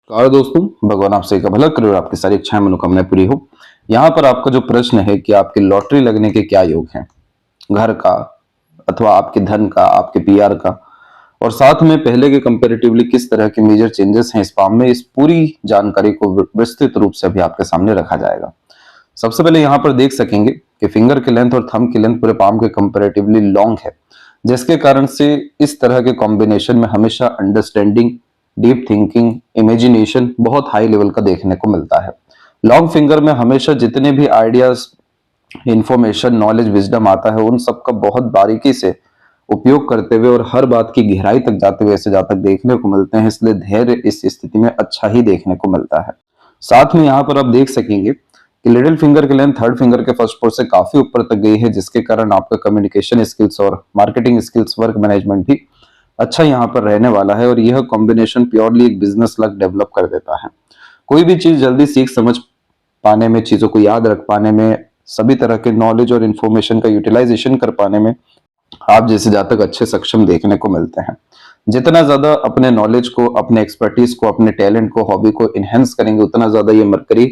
नमस्कार दोस्तों, भगवान आपसे का भला करे और आपकी सारी इच्छाएं मनोकामनाएं पूरी हो। यहाँ पर आपका जो प्रश्न है कि आपकी लॉटरी लगने के क्या योग हैं, घर का अथवा आपके धन का, आपके पीआर का, और साथ में पहले के कंपैरेटिवली किस तरह के मेजर चेंजेस हैं इस फॉर्म में, इस पूरी जानकारी को विस्तृत रूप से अभी आपके सामने रखा जाएगा। सबसे पहले यहाँ पर देख सकेंगे कि फिंगर की लेंथ और थंब की लेंथ पूरे पाम के कंपैरेटिवली लॉन्ग है, जिसके कारण से इस तरह के कॉम्बिनेशन में हमेशा अंडरस्टैंडिंग, डीप थिंकिंग, इमेजिनेशन बहुत हाई लेवल का देखने को मिलता है। लॉन्ग फिंगर में हमेशा जितने भी आइडियाज, इंफॉर्मेशन, नॉलेज, विजडम आता है, उन सबका बहुत बारीकी से उपयोग करते हुए और हर बात की गहराई तक जाते हुए ऐसे जहाँ तक देखने को मिलते हैं, इसलिए धैर्य इस स्थिति में अच्छा ही देखने को मिलता है। साथ में यहाँ पर आप देख सकेंगे कि लिटिल फिंगर की लेंथ थर्ड फिंगर के फर्स्ट पोर से काफी ऊपर तक गई है, जिसके कारण आपका कम्युनिकेशन स्किल्स और मार्केटिंग स्किल्स, वर्क मैनेजमेंट भी अच्छा यहाँ पर रहने वाला है। और यह कॉम्बिनेशन प्योरली एक बिजनेस लक डेवलप कर देता है। कोई भी चीज जल्दी सीख समझ पाने में, चीजों को याद रख पाने में, सभी तरह के नॉलेज और इन्फॉर्मेशन का यूटिलाइजेशन कर पाने में आप जैसे जातक अच्छे सक्षम देखने को मिलते हैं। जितना ज्यादा अपने नॉलेज को, अपने एक्सपर्टीज को, अपने टैलेंट को, हॉबी को इनहेंस करेंगे, उतना ज्यादा ये मरकरी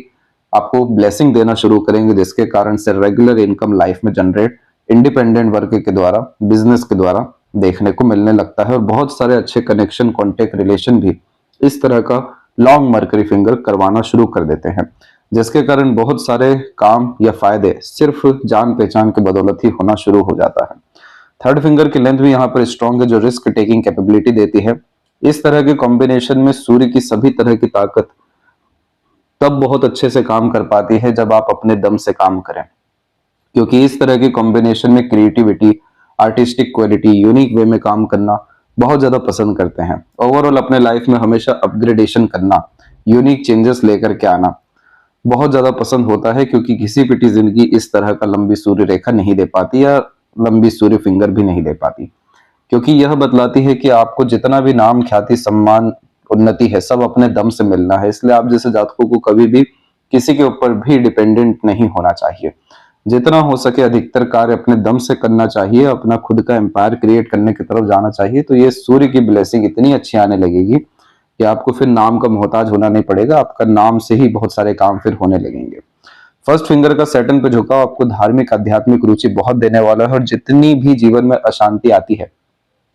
आपको ब्लेसिंग देना शुरू करेंगे, जिसके कारण से रेगुलर इनकम लाइफ में जनरेट इंडिपेंडेंट वर्क के द्वारा, बिजनेस के द्वारा देखने को मिलने लगता है। और बहुत सारे अच्छे कनेक्शन, कॉन्टेक्ट, रिलेशन भी इस तरह का लॉन्ग मरकरी फिंगर करवाना शुरू कर देते हैं, जिसके कारण बहुत सारे काम या फायदे सिर्फ जान पहचान के बदौलत ही होना शुरू हो जाता है। थर्ड फिंगर की लेंथ भी यहाँ पर स्ट्रॉन्ग है, जो रिस्क टेकिंग कैपेबिलिटी देती है। इस तरह के कॉम्बिनेशन में सूर्य की सभी तरह की ताकत तब बहुत अच्छे से काम कर पाती है जब आप अपने दम से काम करें, क्योंकि इस तरह के कॉम्बिनेशन में creativity, artistic quality, unique way में काम करना बहुत ज्यादा पसंद करते हैं। ओवरऑल अपने लाइफ में हमेशा अपग्रेडेशन करना, यूनिक चेंजेस लेकर के आना बहुत ज्यादा पसंद होता है, क्योंकि किसी पिटी जिंदगी इस तरह का लंबी सूर्य रेखा नहीं दे पाती या लंबी सूर्य फिंगर भी नहीं दे पाती, क्योंकि यह बतलाती है कि आपको जितना भी नाम, ख्याति, सम्मान, उन्नति है, सब अपने दम से मिलना है। इसलिए आप जैसे जातकों को कभी भी किसी के ऊपर भी डिपेंडेंट नहीं होना चाहिए। जितना हो सके अधिकतर कार्य अपने दम से करना चाहिए, अपना खुद का एम्पायर क्रिएट करने की तरफ जाना चाहिए। तो ये सूर्य की ब्लेसिंग इतनी अच्छी आने लगेगी कि आपको फिर नाम का मोहताज होना नहीं पड़ेगा, आपका नाम से ही बहुत सारे काम फिर होने लगेंगे। फर्स्ट फिंगर का सैटर्न पे झुकाव आपको धार्मिक, आध्यात्मिक रुचि बहुत देने वाला है। और जितनी भी जीवन में अशांति आती है,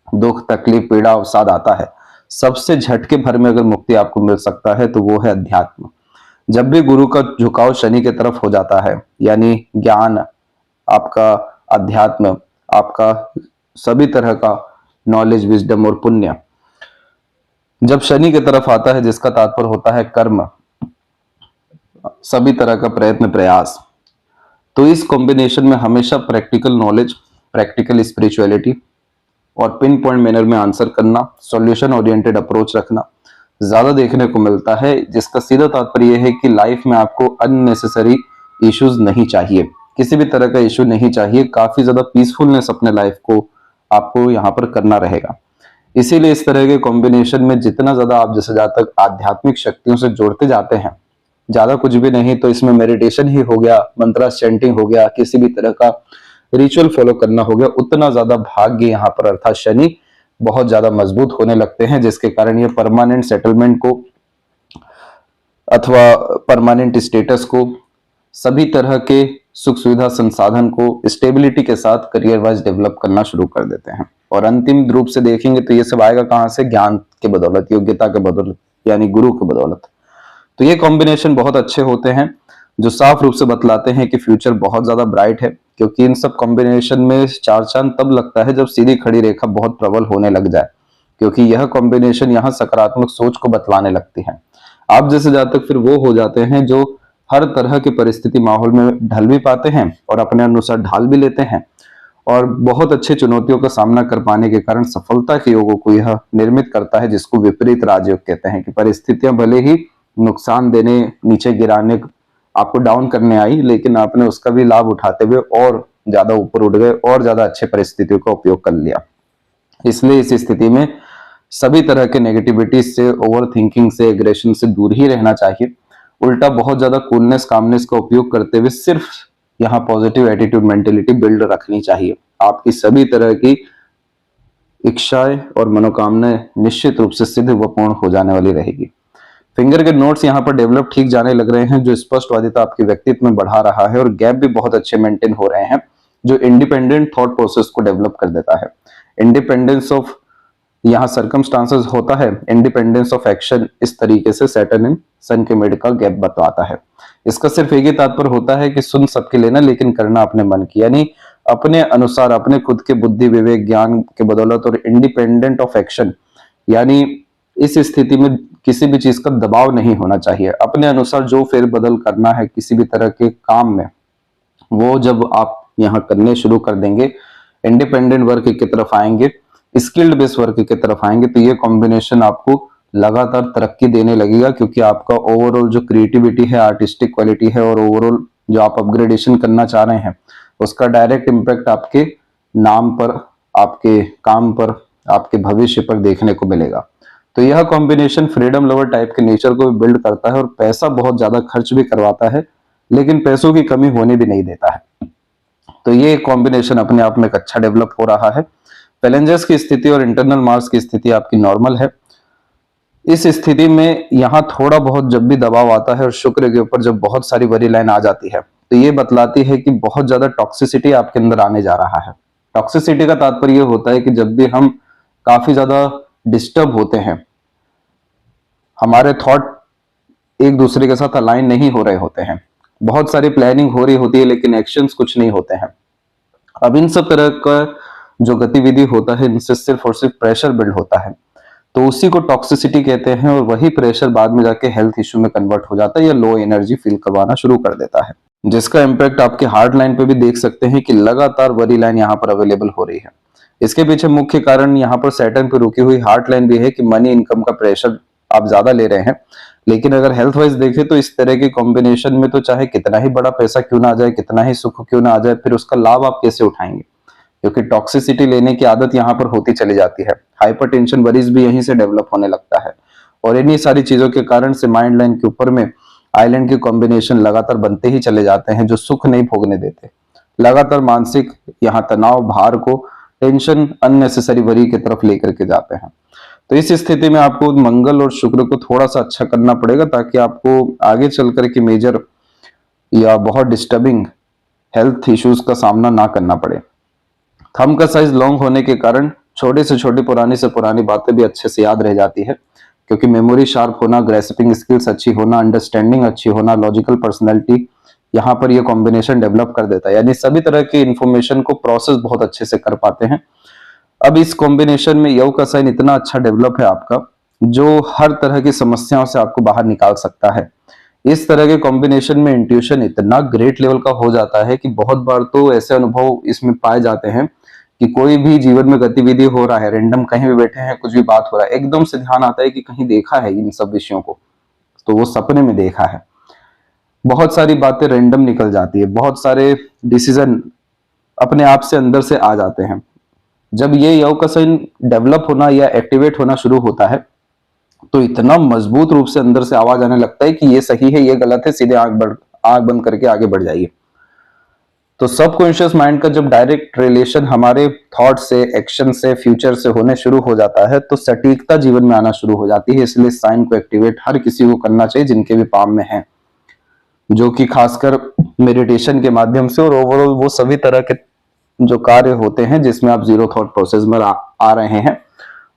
दुख, तकलीफ, पीड़ा, अवसाद आता है, सबसे झटके भर में अगर मुक्ति आपको मिल सकता है तो वो है अध्यात्म। जब भी गुरु का झुकाव शनि की तरफ हो जाता है, यानी ज्ञान, आपका अध्यात्म, आपका सभी तरह का नॉलेज, विजडम और पुण्य जब शनि की तरफ आता है, जिसका तात्पर्य होता है कर्म, सभी तरह का प्रयत्न, प्रयास, तो इस कॉम्बिनेशन में हमेशा प्रैक्टिकल नॉलेज, प्रैक्टिकल स्पिरिचुअलिटी और पिन पॉइंट मैनर में आंसर करना, सॉल्यूशन ओरिएंटेड अप्रोच रखना ज्यादा देखने को मिलता है, जिसका सीधा तात्पर्य यह है कि लाइफ में आपको अननेसेसरी इश्यूज नहीं चाहिए, किसी भी तरह का इश्यू नहीं चाहिए। काफी ज्यादा पीसफुलनेस अपने लाइफ को आपको यहाँ पर करना रहेगा। इसीलिए इस तरह के कॉम्बिनेशन में जितना ज्यादा आप जैसे जहाँ तक आध्यात्मिक शक्तियों से जोड़ते जाते हैं, ज्यादा कुछ भी नहीं तो इसमें मेडिटेशन ही हो गया, मंत्रा चैंटिंग हो गया, किसी भी तरह का रिचुअल फॉलो करना हो गया, उतना ज्यादा भाग्य यहाँ पर अर्थात शनि बहुत ज्यादा मजबूत होने लगते हैं, जिसके कारण ये परमानेंट सेटलमेंट को अथवा परमानेंट स्टेटस को, सभी तरह के सुख सुविधा संसाधन को स्टेबिलिटी के साथ करियर वाइज डेवलप करना शुरू कर देते हैं। और अंतिम रूप से देखेंगे तो ये सब आएगा कहां से? ज्ञान के बदौलत, योग्यता के बदौलत, यानी गुरु के बदौलत। तो ये कॉम्बिनेशन बहुत अच्छे होते हैं, जो साफ रूप से बतलाते हैं कि फ्यूचर बहुत ज्यादा ब्राइट है, क्योंकि इन सब कॉम्बिनेशन में चार चांद तब लगता है जब सीधी खड़ी रेखा बहुत प्रबल होने लग जाए, क्योंकि यह कॉम्बिनेशन यहाँ सकारात्मक सोच को बतलाने लगती है। आप जैसे जातक फिर वो हो जाते हैं जो हर तरह की परिस्थिति, माहौल में ढल भी पाते हैं और अपने अनुसार ढाल भी लेते हैं, और बहुत अच्छे चुनौतियों का सामना कर पाने के कारण सफलता के योगों को यह निर्मित करता है, जिसको विपरीत राजयोग कहते हैं। कि परिस्थितियां भले ही नुकसान देने, नीचे गिराने, आपको डाउन करने आई, लेकिन आपने उसका भी लाभ उठाते हुए और ज्यादा ऊपर उठ गए और ज्यादा अच्छे परिस्थितियों का उपयोग कर लिया। इसलिए इस स्थिति में सभी तरह के नेगेटिविटी से, ओवर थिंकिंग से, एग्रेशन से दूर ही रहना चाहिए। उल्टा बहुत ज्यादा कूलनेस, कामनेस का उपयोग करते हुए सिर्फ यहाँ पॉजिटिव एटीट्यूड, मेंटेलिटी बिल्ड रखनी चाहिए। आपकी सभी तरह की इच्छाएं और मनोकामनाएं निश्चित रूप से सिद्ध व पूर्ण हो जाने वाली रहेगी। फिंगर के नोट्स यहाँ पर डेवलप ठीक जाने लग रहे हैं, जो स्पष्टवादिता आपके व्यक्तित्व में बढ़ा रहा है, और गैप भी बहुत अच्छे मेंटेन हो रहे हैं, जो इंडिपेंडेंट थॉट प्रोसेस को डेवलप कर देता है। इंडिपेंडेंस ऑफ यहाँ सर्कमस्टांसेस होता है, इंडिपेंडेंस ऑफ एक्शन इस तरीके से सैटर्न इन सन के मेड का गैप बताता है। इसका सिर्फ एक ही तात्पर्य होता है कि सुन सबके लेना, लेकिन करना अपने मन की, यानी अपने अनुसार, अपने खुद के बुद्धि विवेक ज्ञान के बदौलत, और इंडिपेंडेंट ऑफ एक्शन यानी इस स्थिति में किसी भी चीज का दबाव नहीं होना चाहिए। अपने अनुसार जो फेरबदल करना है किसी भी तरह के काम में, वो जब आप यहाँ करने शुरू कर देंगे, इंडिपेंडेंट वर्क की तरफ आएंगे, स्किल्ड बेस वर्क की तरफ आएंगे, तो ये कॉम्बिनेशन आपको लगातार तरक्की देने लगेगा, क्योंकि आपका ओवरऑल जो क्रिएटिविटी है, आर्टिस्टिक क्वालिटी है, और ओवरऑल जो आप अपग्रेडेशन करना चाह रहे हैं, उसका डायरेक्ट इम्पैक्ट आपके नाम पर, आपके काम पर, आपके भविष्य पर देखने को मिलेगा। तो यह कॉम्बिनेशन फ्रीडम लवर टाइप के नेचर को भी बिल्ड करता है, और पैसा बहुत ज्यादा खर्च भी करवाता है, लेकिन पैसों की कमी होने भी नहीं देता है। तो ये कॉम्बिनेशन अपने आप में एक अच्छा डेवलप हो रहा है। फैलेंजर्स की स्थिति और इंटरनल मार्स की स्थिति आपकी नॉर्मल है। इस स्थिति में यहाँ थोड़ा बहुत जब भी दबाव आता है, और शुक्र के ऊपर जब बहुत सारी बड़ी लाइन आ जाती है, तो ये बतलाती है कि बहुत ज्यादा टॉक्सिसिटी आपके अंदर आने जा रहा है। टॉक्सिसिटी का तात्पर्य ये होता है कि जब भी हम काफी ज्यादा डिस्टर्ब होते हैं, हमारे थॉट एक दूसरे के साथ अलाइन नहीं हो रहे होते हैं, बहुत सारी प्लानिंग हो रही होती है, लेकिन एक्शंस कुछ नहीं होते हैं। अब इन सब तरह का जो गतिविधि होता है, इनसे सिर्फ और सिर्फ प्रेशर बिल्ड होता है, तो उसी को टॉक्सिसिटी कहते हैं, और वही प्रेशर बाद में जाके हेल्थ इश्यू में कन्वर्ट हो जाता है, या लो एनर्जी फील करवाना शुरू कर देता है, जिसका इम्पैक्ट आपके हार्ट लाइन पे भी देख सकते हैं कि लगातार वरी लाइन यहाँ पर अवेलेबल हो रही है। इसके पीछे मुख्य कारण यहाँ पर सैटर्न पे रुकी हुई हार्ट लाइन भी है कि मनी इनकम का प्रेशर आप ज्यादा ले रहे हैं। लेकिन अगर हेल्थ वाइज देखें तो इस तरह के कॉम्बिनेशन में तो चाहे कितना ही बड़ा पैसा क्यों ना आ जाए, कितना ही सुख क्यों ना आ जाए, फिर उसका लाभ आप कैसे उठाएंगे, क्योंकि टॉक्सिसिटी लेने की आदत यहाँ पर होती चली जाती है। हाइपरटेंशन वरीज भी यहीं से डेवलप होने लगता है, और इन्हीं सारी चीजों के कारण से माइंड लाइन के ऊपर में आइलैंड के कॉम्बिनेशन लगातार बनते ही चले जाते हैं, जो सुख नहीं भोगने देते। लगातार मानसिक यहाँ तनाव, भार को, टेंशन, अननेसेसरी वरी की तरफ लेकर के जाते हैं। तो इस स्थिति में आपको मंगल और शुक्र को थोड़ा सा अच्छा करना पड़ेगा, ताकि आपको आगे चलकर के मेजर या बहुत डिस्टर्बिंग हेल्थ इश्यूज का सामना ना करना पड़े। थंब का साइज लॉन्ग होने के कारण छोटे से छोटी, पुरानी से पुरानी बातें भी अच्छे से याद रह जाती है, क्योंकि मेमोरी शार्प होना, ग्रेस्पिंग स्किल्स अच्छी होना, अंडरस्टैंडिंग अच्छी होना, लॉजिकल पर्सनैलिटी यहाँ पर ये कॉम्बिनेशन डेवलप कर देता है, यानी सभी तरह की इंफॉर्मेशन को प्रोसेस बहुत अच्छे से कर पाते हैं। अब इस कॉम्बिनेशन में यव का साइन इतना अच्छा डेवलप है आपका, जो हर तरह की समस्याओं से आपको बाहर निकाल सकता है। इस तरह के कॉम्बिनेशन में इंट्यूशन इतना ग्रेट लेवल का हो जाता है कि बहुत बार तो ऐसे अनुभव इसमें पाए जाते हैं कि कोई भी जीवन में गतिविधि हो रहा है, रैंडम कहीं भी बैठे हैं, कुछ भी बात हो रहा है, एकदम से ध्यान आता है कि कहीं देखा है इन सब विषयों को, तो वो सपने में देखा है। बहुत सारी बातें रैंडम निकल जाती है, बहुत सारे डिसीजन अपने आप से अंदर से आ जाते हैं। जब ये यव का साइन डेवलप होना या एक्टिवेट होना शुरू होता है, तो इतना मजबूत रूप से अंदर से आवाज आने लगता है कि ये सही है, ये गलत है, सीधे आंख बंद करके आगे बढ़ जाइए। तो सबकॉन्शियस माइंड का जब डायरेक्ट रिलेशन हमारे थॉट से, एक्शन से, फ्यूचर से होने शुरू हो जाता है, तो सटीकता जीवन में आना शुरू हो जाती है। इसलिए साइन को एक्टिवेट हर किसी को करना चाहिए जिनके भी पाम में है, जो कि खासकर मेडिटेशन के माध्यम से, और ओवरऑल वो सभी तरह के जो कार्य होते हैं जिसमें आप जीरो थॉट प्रोसेस में आ रहे हैं,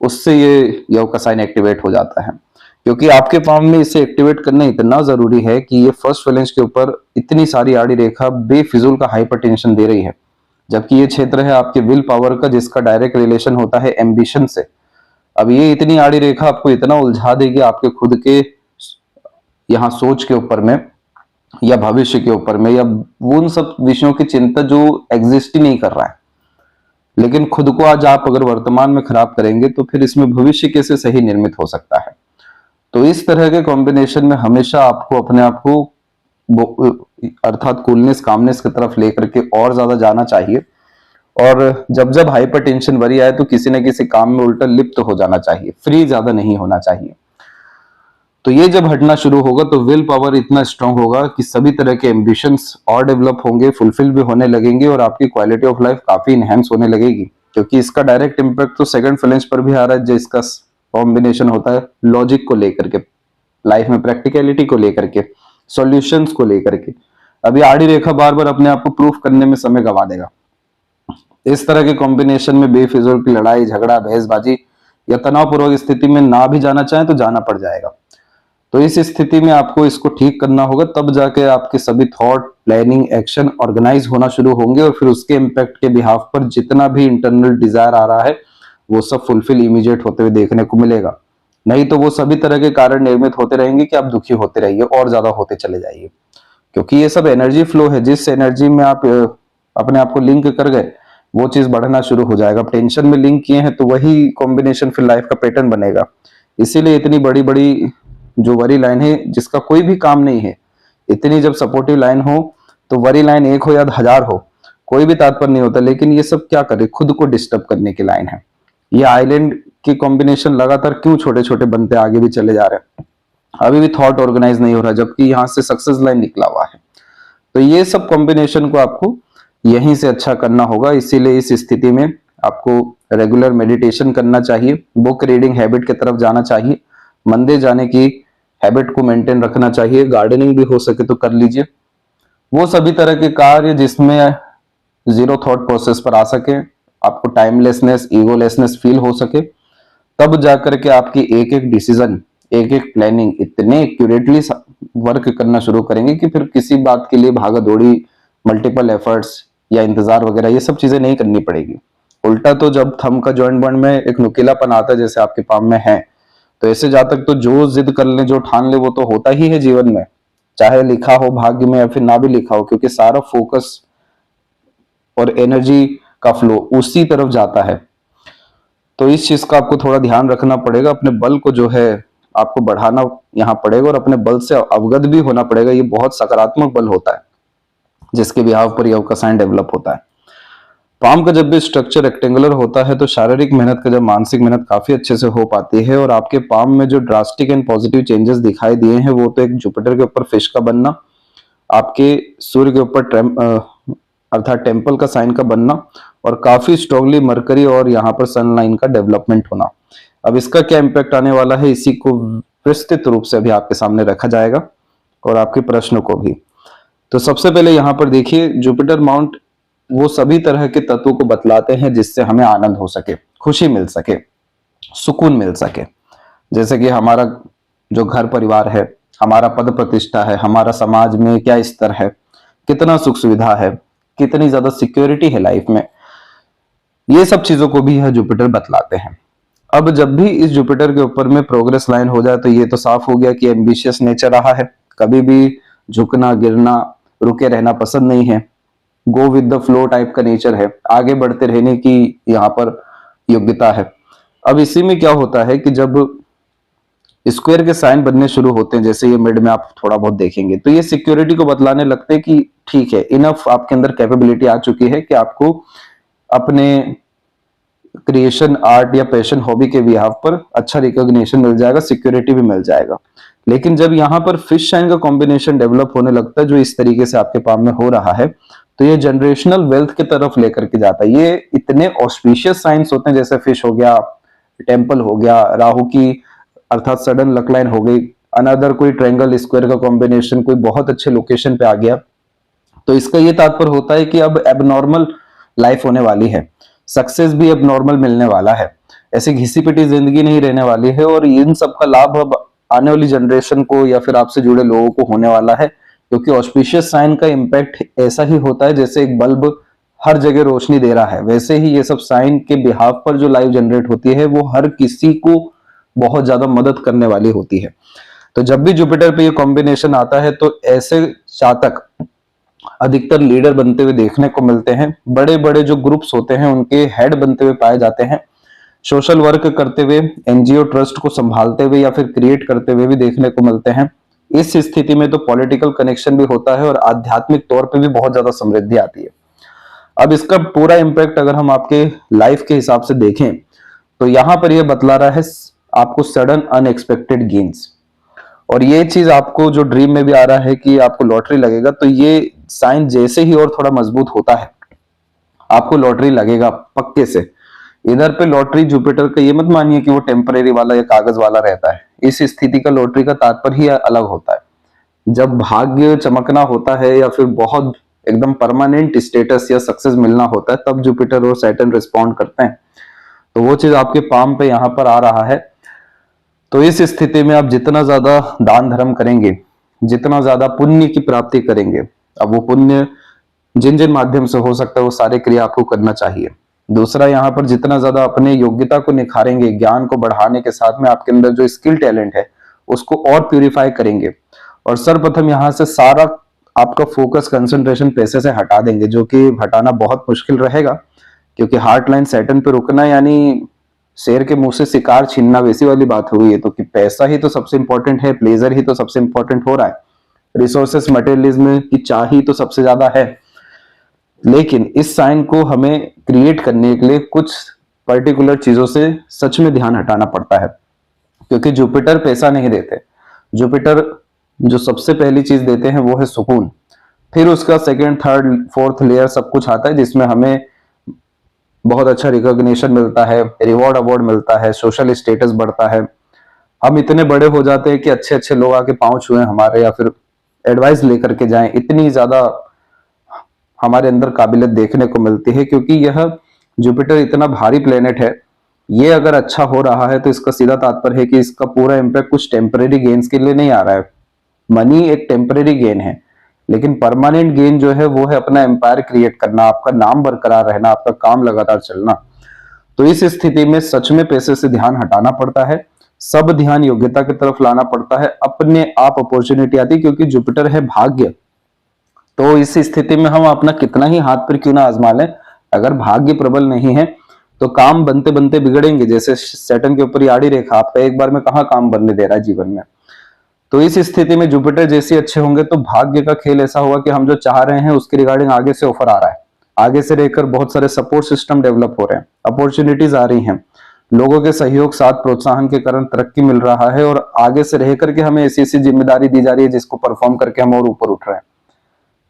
उससे ये यव का साइन एक्टिवेट हो जाता है। क्योंकि आपके पाम में इसे एक्टिवेट करना इतना जरूरी है कि ये फर्स्ट फैलेंज के ऊपर इतनी सारी आड़ी रेखा बेफिजूल का हाइपरटेंशन दे रही है, जबकि ये क्षेत्र है आपके विल पावर का, जिसका डायरेक्ट रिलेशन होता है एम्बिशन से। अब ये इतनी आड़ी रेखा आपको इतना उलझा देगी आपके खुद के यहाँ सोच के ऊपर में, या भविष्य के ऊपर में, या उन सब विषयों की चिंता जो एग्जिस्ट ही नहीं कर रहा है। लेकिन खुद को आज आप अगर वर्तमान में खराब करेंगे, तो फिर इसमें भविष्य कैसे सही निर्मित हो सकता है। तो इस तरह के कॉम्बिनेशन में हमेशा आपको अपने आप को अर्थात कूलनेस, कामनेस की तरफ लेकर के और ज्यादा जाना चाहिए। और जब जब हाइपरटेंशन वरी आए, तो किसी न किसी काम में उल्टा लिप्त हो जाना चाहिए, फ्री ज्यादा नहीं होना चाहिए। तो ये जब हटना शुरू होगा, तो विल पावर इतना स्ट्रांग होगा कि सभी तरह के एम्बिशंस और डेवलप होंगे, फुलफिल भी होने लगेंगे, और आपकी क्वालिटी ऑफ लाइफ काफी इनहेंस होने लगेगी। क्योंकि इसका डायरेक्ट इम्पैक्ट तो सेकंड फैलेंज पर भी आ रहा है, जिसका कॉम्बिनेशन होता है लॉजिक को लेकर के, लाइफ में प्रैक्टिकलिटी को लेकर के, सॉल्यूशंस को लेकर के। अभी आड़ी रेखा बार बार अपने आप को प्रूफ करने में समय गवा देगा। इस तरह के कॉम्बिनेशन में बेफिजूल की लड़ाई झगड़ा बहसबाजी या तनावपूर्वक स्थिति में ना भी जाना चाहे तो जाना पड़ जाएगा। तो इस स्थिति में आपको इसको ठीक करना होगा, तब जाके आपके सभी थॉट, प्लानिंग, एक्शन ऑर्गेनाइज होना शुरू होंगे और फिर उसके इम्पैक्ट के बिहाफ पर जितना भी इंटरनल डिजायर आ रहा है वो सब फुलफिल इमीडिएट होते हुए देखने को मिलेगा। नहीं तो वो सभी तरह के कारण निर्मित होते रहेंगे कि आप दुखी होते रहिए और ज्यादा होते चले जाइए, क्योंकि ये सब एनर्जी फ्लो है। जिस एनर्जी में आप अपने आप को लिंक कर गए वो चीज बढ़ना शुरू हो जाएगा। टेंशन में लिंक किए हैं तो वही कॉम्बिनेशन फिर लाइफ का पैटर्न बनेगा। इसीलिए इतनी बड़ी बड़ी जो वरी लाइन है जिसका कोई भी काम नहीं है, इतनी जब सपोर्टिव लाइन हो तो वरी लाइन एक हो या 1000 हो कोई भी तात्पर्य नहीं होता, लेकिन ये सब क्या करे, खुद को डिस्टर्ब करने की लाइन है। ये आइलैंड की कॉम्बिनेशन लगातार क्यों छोटे छोटे बनते आगे भी चले जा रहे हैं, अभी भी थॉट ऑर्गेनाइज नहीं हो रहा, जबकि यहां से सक्सेस लाइन निकला हुआ है। तो ये सब कॉम्बिनेशन को आपको यहीं से अच्छा करना होगा। इसीलिए इस स्थिति में आपको रेगुलर मेडिटेशन करना चाहिए, बुक रीडिंग हैबिट की तरफ जाना चाहिए, मंदिर जाने की हैबिट को मेंटेन रखना चाहिए, गार्डनिंग भी हो सके तो कर लीजिए। वो सभी तरह के कार्य जिसमें जीरो थॉट प्रोसेस पर आ सके, आपको टाइमलेसनेस, ईगोलेसनेस फील हो सके, तब जाकर के आपकी एक एक डिसीजन, एक एक प्लानिंग इतने एक्यूरेटली वर्क करना शुरू करेंगे कि फिर किसी बात के लिए भागा दौड़ी, मल्टीपल एफर्ट्स या इंतजार वगैरह ये सब चीजें नहीं करनी पड़ेगी। उल्टा तो जब थंब का जॉइंट बॉन्ड में एक नुकीलापन आता है जैसे आपके पाम में है, तो ऐसे जातक तो जो जिद कर ले, जो ठान ले वो तो होता ही है जीवन में, चाहे लिखा हो भाग्य में या फिर ना भी लिखा हो, क्योंकि सारा फोकस और एनर्जी का फ्लो उसी तरफ जाता है। तो इस चीज का आपको थोड़ा ध्यान रखना पड़ेगा, अपने बल को जो है आपको बढ़ाना यहाँ पड़ेगा और अपने बल से अवगत भी होना पड़ेगा। ये बहुत सकारात्मक बल होता है जिसके बिहाव पर योग का साइन डेवलप होता है। पाम का जब भी स्ट्रक्चर रेक्टेंगुलर होता है तो शारीरिक मेहनत का जब मानसिक मेहनत काफी अच्छे से हो पाती है। और आपके पाम में जो ड्रास्टिक एंड पॉजिटिव चेंजेस दिखाई दिए हैं वो तो एक जुपिटर के ऊपर फिश का बनना, आपके सूर्य के ऊपर अर्थात टेम्पल का साइन का बनना और काफी स्ट्रांगली मरकरी और यहाँ पर सन लाइन का डेवलपमेंट होना। अब इसका क्या इम्पैक्ट आने वाला है इसी को विस्तृत रूप से अभी आपके सामने रखा जाएगा और आपके प्रश्नों को भी। तो सबसे पहले यहाँ पर देखिए, जुपिटर माउंट वो सभी तरह के तत्वों को बतलाते हैं जिससे हमें आनंद हो सके, खुशी मिल सके, सुकून मिल सके। जैसे कि हमारा जो घर परिवार है, हमारा पद प्रतिष्ठा है, हमारा समाज में क्या स्तर है, कितना सुख सुविधा है, कितनी ज्यादा सिक्योरिटी है लाइफ में, ये सब चीजों को भी यह जुपिटर बतलाते हैं। अब जब भी इस जुपिटर के ऊपर में प्रोग्रेस लाइन हो जाए तो ये तो साफ हो गया कि एम्बिशियस नेचर रहा है, कभी भी झुकना गिरना रुके रहना पसंद नहीं है, go with the flow type का नेचर है, आगे बढ़ते रहने की यहाँ पर योग्यता है। अब इसी में क्या होता है कि जब स्क्वायर के साइन बनने शुरू होते हैं, जैसे ये मिड में आप थोड़ा बहुत देखेंगे, तो ये सिक्योरिटी को बतलाने लगते हैं कि ठीक है, इनफ आपके अंदर कैपेबिलिटी आ चुकी है कि आपको अपने क्रिएशन, आर्ट या पैशन, हॉबी के बिहाफ पर अच्छा रिकॉग्निशन मिल जाएगा, सिक्योरिटी भी मिल जाएगा। लेकिन जब यहाँ पर फिश साइन का कॉम्बिनेशन डेवलप होने लगता है जो इस तरीके से आपके पाम में हो रहा है, तो ये जनरेशनल वेल्थ की तरफ लेकर के जाता है। ये इतने ऑस्पिशियस साइंस होते हैं, जैसे फिश हो गया, टेम्पल हो गया, राहु की अर्थात सडन लक लाइन हो गई, अनदर कोई ट्रायंगल स्क्वायर का कॉम्बिनेशन कोई बहुत अच्छे लोकेशन पे आ गया, तो इसका ये तात्पर्य होता है कि अब एबनॉर्मल लाइफ होने वाली है, सक्सेस भी एबनॉर्मल मिलने वाला है, ऐसी घिसी पिटी जिंदगी नहीं रहने वाली है। और इन सब का लाभ अब आने वाली जनरेशन को या फिर आपसे जुड़े लोगों को होने वाला है, क्योंकि ऑस्पिशियस साइन का इम्पैक्ट ऐसा ही होता है जैसे एक बल्ब हर जगह रोशनी दे रहा है, वैसे ही ये सब साइन के बिहाफ पर जो लाइव जनरेट होती है वो हर किसी को बहुत ज्यादा मदद करने वाली होती है। तो जब भी जुपिटर पे ये कॉम्बिनेशन आता है तो ऐसे जातक अधिकतर लीडर बनते हुए देखने को मिलते हैं, बड़े बड़े जो ग्रुप्स होते हैं उनके हेड बनते हुए पाए जाते हैं, सोशल वर्क करते हुए, एनजीओ ट्रस्ट को संभालते हुए या फिर क्रिएट करते हुए भी देखने को मिलते हैं। इस स्थिति में तो पॉलिटिकल कनेक्शन भी होता है और आध्यात्मिक तौर पे भी बहुत ज्यादा समृद्धि आती है। अब इसका पूरा इंपैक्ट अगर हम आपके लाइफ के हिसाब से देखें तो यहां पर यह बतला रहा है आपको सडन अनएक्सपेक्टेड गेन्स, और ये चीज आपको जो ड्रीम में भी आ रहा है कि आपको लॉटरी लगेगा, तो ये साइन जैसे ही और थोड़ा मजबूत होता है आपको लॉटरी लगेगा पक्के से। इधर पे लॉटरी जुपिटर का ये मत मानिए कि वो टेम्परेरी वाला या कागज वाला रहता है, इस स्थिति का लॉटरी का तात्पर्य ही अलग होता है। जब भाग्य चमकना होता है या फिर बहुत एकदम परमानेंट स्टेटस या सक्सेस मिलना होता है, तब जुपिटर और सैटर्न रिस्पॉन्ड करते हैं। तो वो चीज आपके पाम पे यहाँ पर आ रहा है। तो इस स्थिति में आप जितना ज्यादा दान धर्म करेंगे, जितना ज्यादा पुण्य की प्राप्ति करेंगे, अब वो पुण्य जिन जिन माध्यम से हो सकता है वो सारे क्रिया आपको करना चाहिए। दूसरा, यहाँ पर जितना ज्यादा अपने योग्यता को निखारेंगे, ज्ञान को बढ़ाने के साथ में आपके अंदर जो स्किल टैलेंट है उसको और प्यूरिफाई करेंगे। और सर्वप्रथम यहाँ से सारा आपका फोकस कंसंट्रेशन पैसे से हटा देंगे, जो कि हटाना बहुत मुश्किल रहेगा, क्योंकि हार्ट लाइन सैटर्न पे रुकना यानी शेर के मुंह से शिकार छीनना, वैसी वाली बात हुई है। तो कि पैसा ही तो सबसे इंपॉर्टेंट है, प्लेजर ही तो सबसे इंपॉर्टेंट हो रहा है, रिसोर्सेस मटेरियलिज्म की चाह ही तो सबसे ज्यादा है। लेकिन इस साइन को हमें क्रिएट करने के लिए कुछ पर्टिकुलर चीजों से सच में ध्यान हटाना पड़ता है, क्योंकि जुपिटर पैसा नहीं देते। जुपिटर जो सबसे पहली चीज देते हैं वो है सुकून, फिर उसका सेकंड थर्ड फोर्थ लेयर सब कुछ आता है, जिसमें हमें बहुत अच्छा रिकॉग्निशन मिलता है, रिवॉर्ड अवार्ड मिलता है, सोशल स्टेटस बढ़ता है। हम इतने बड़े हो जाते हैं कि अच्छे अच्छे लोग आके पांव छुएं हमारे या फिर एडवाइस लेकर के जाएं, इतनी ज्यादा हमारे अंदर काबिलियत देखने को मिलती है। क्योंकि यह जुपिटर इतना भारी प्लेनेट है, ये अगर अच्छा हो रहा है तो इसका सीधा तात्पर्य है कि इसका पूरा इंपैक्ट कुछ टेम्परेरी गेन्स के लिए नहीं आ रहा है। मनी एक टेम्परेरी गेन है, लेकिन परमानेंट गेन जो है वो है अपना एम्पायर क्रिएट करना, आपका नाम बरकरार रहना, आपका काम लगातार चलना। तो इस स्थिति में सच में पैसे से ध्यान हटाना पड़ता है, सब ध्यान योग्यता की तरफ लाना पड़ता है, अपने आप अपॉर्चुनिटी आती है, क्योंकि जुपिटर है भाग्य। तो इस स्थिति में हम अपना कितना ही हाथ पर क्यों ना आजमा लें, अगर भाग्य प्रबल नहीं है तो काम बनते बनते बिगड़ेंगे। जैसे सैटर्न के ऊपर आड़ी रेखा, आपका एक बार में कहाँ काम बनने दे रहा है जीवन में। तो इस स्थिति में जुपिटर जैसे अच्छे होंगे तो भाग्य का खेल ऐसा होगा कि हम जो चाह रहे हैं उसके रिगार्डिंग आगे से ऑफर आ रहा है, आगे से रहकर बहुत सारे सपोर्ट सिस्टम डेवलप हो रहे हैं, अपॉर्चुनिटीज आ रही हैं, लोगों के सहयोग साथ प्रोत्साहन के कारण तरक्की मिल रहा है, और आगे से रह करके हमें ऐसी ऐसी जिम्मेदारी दी जा रही है जिसको परफॉर्म करके हम और ऊपर उठ रहे हैं।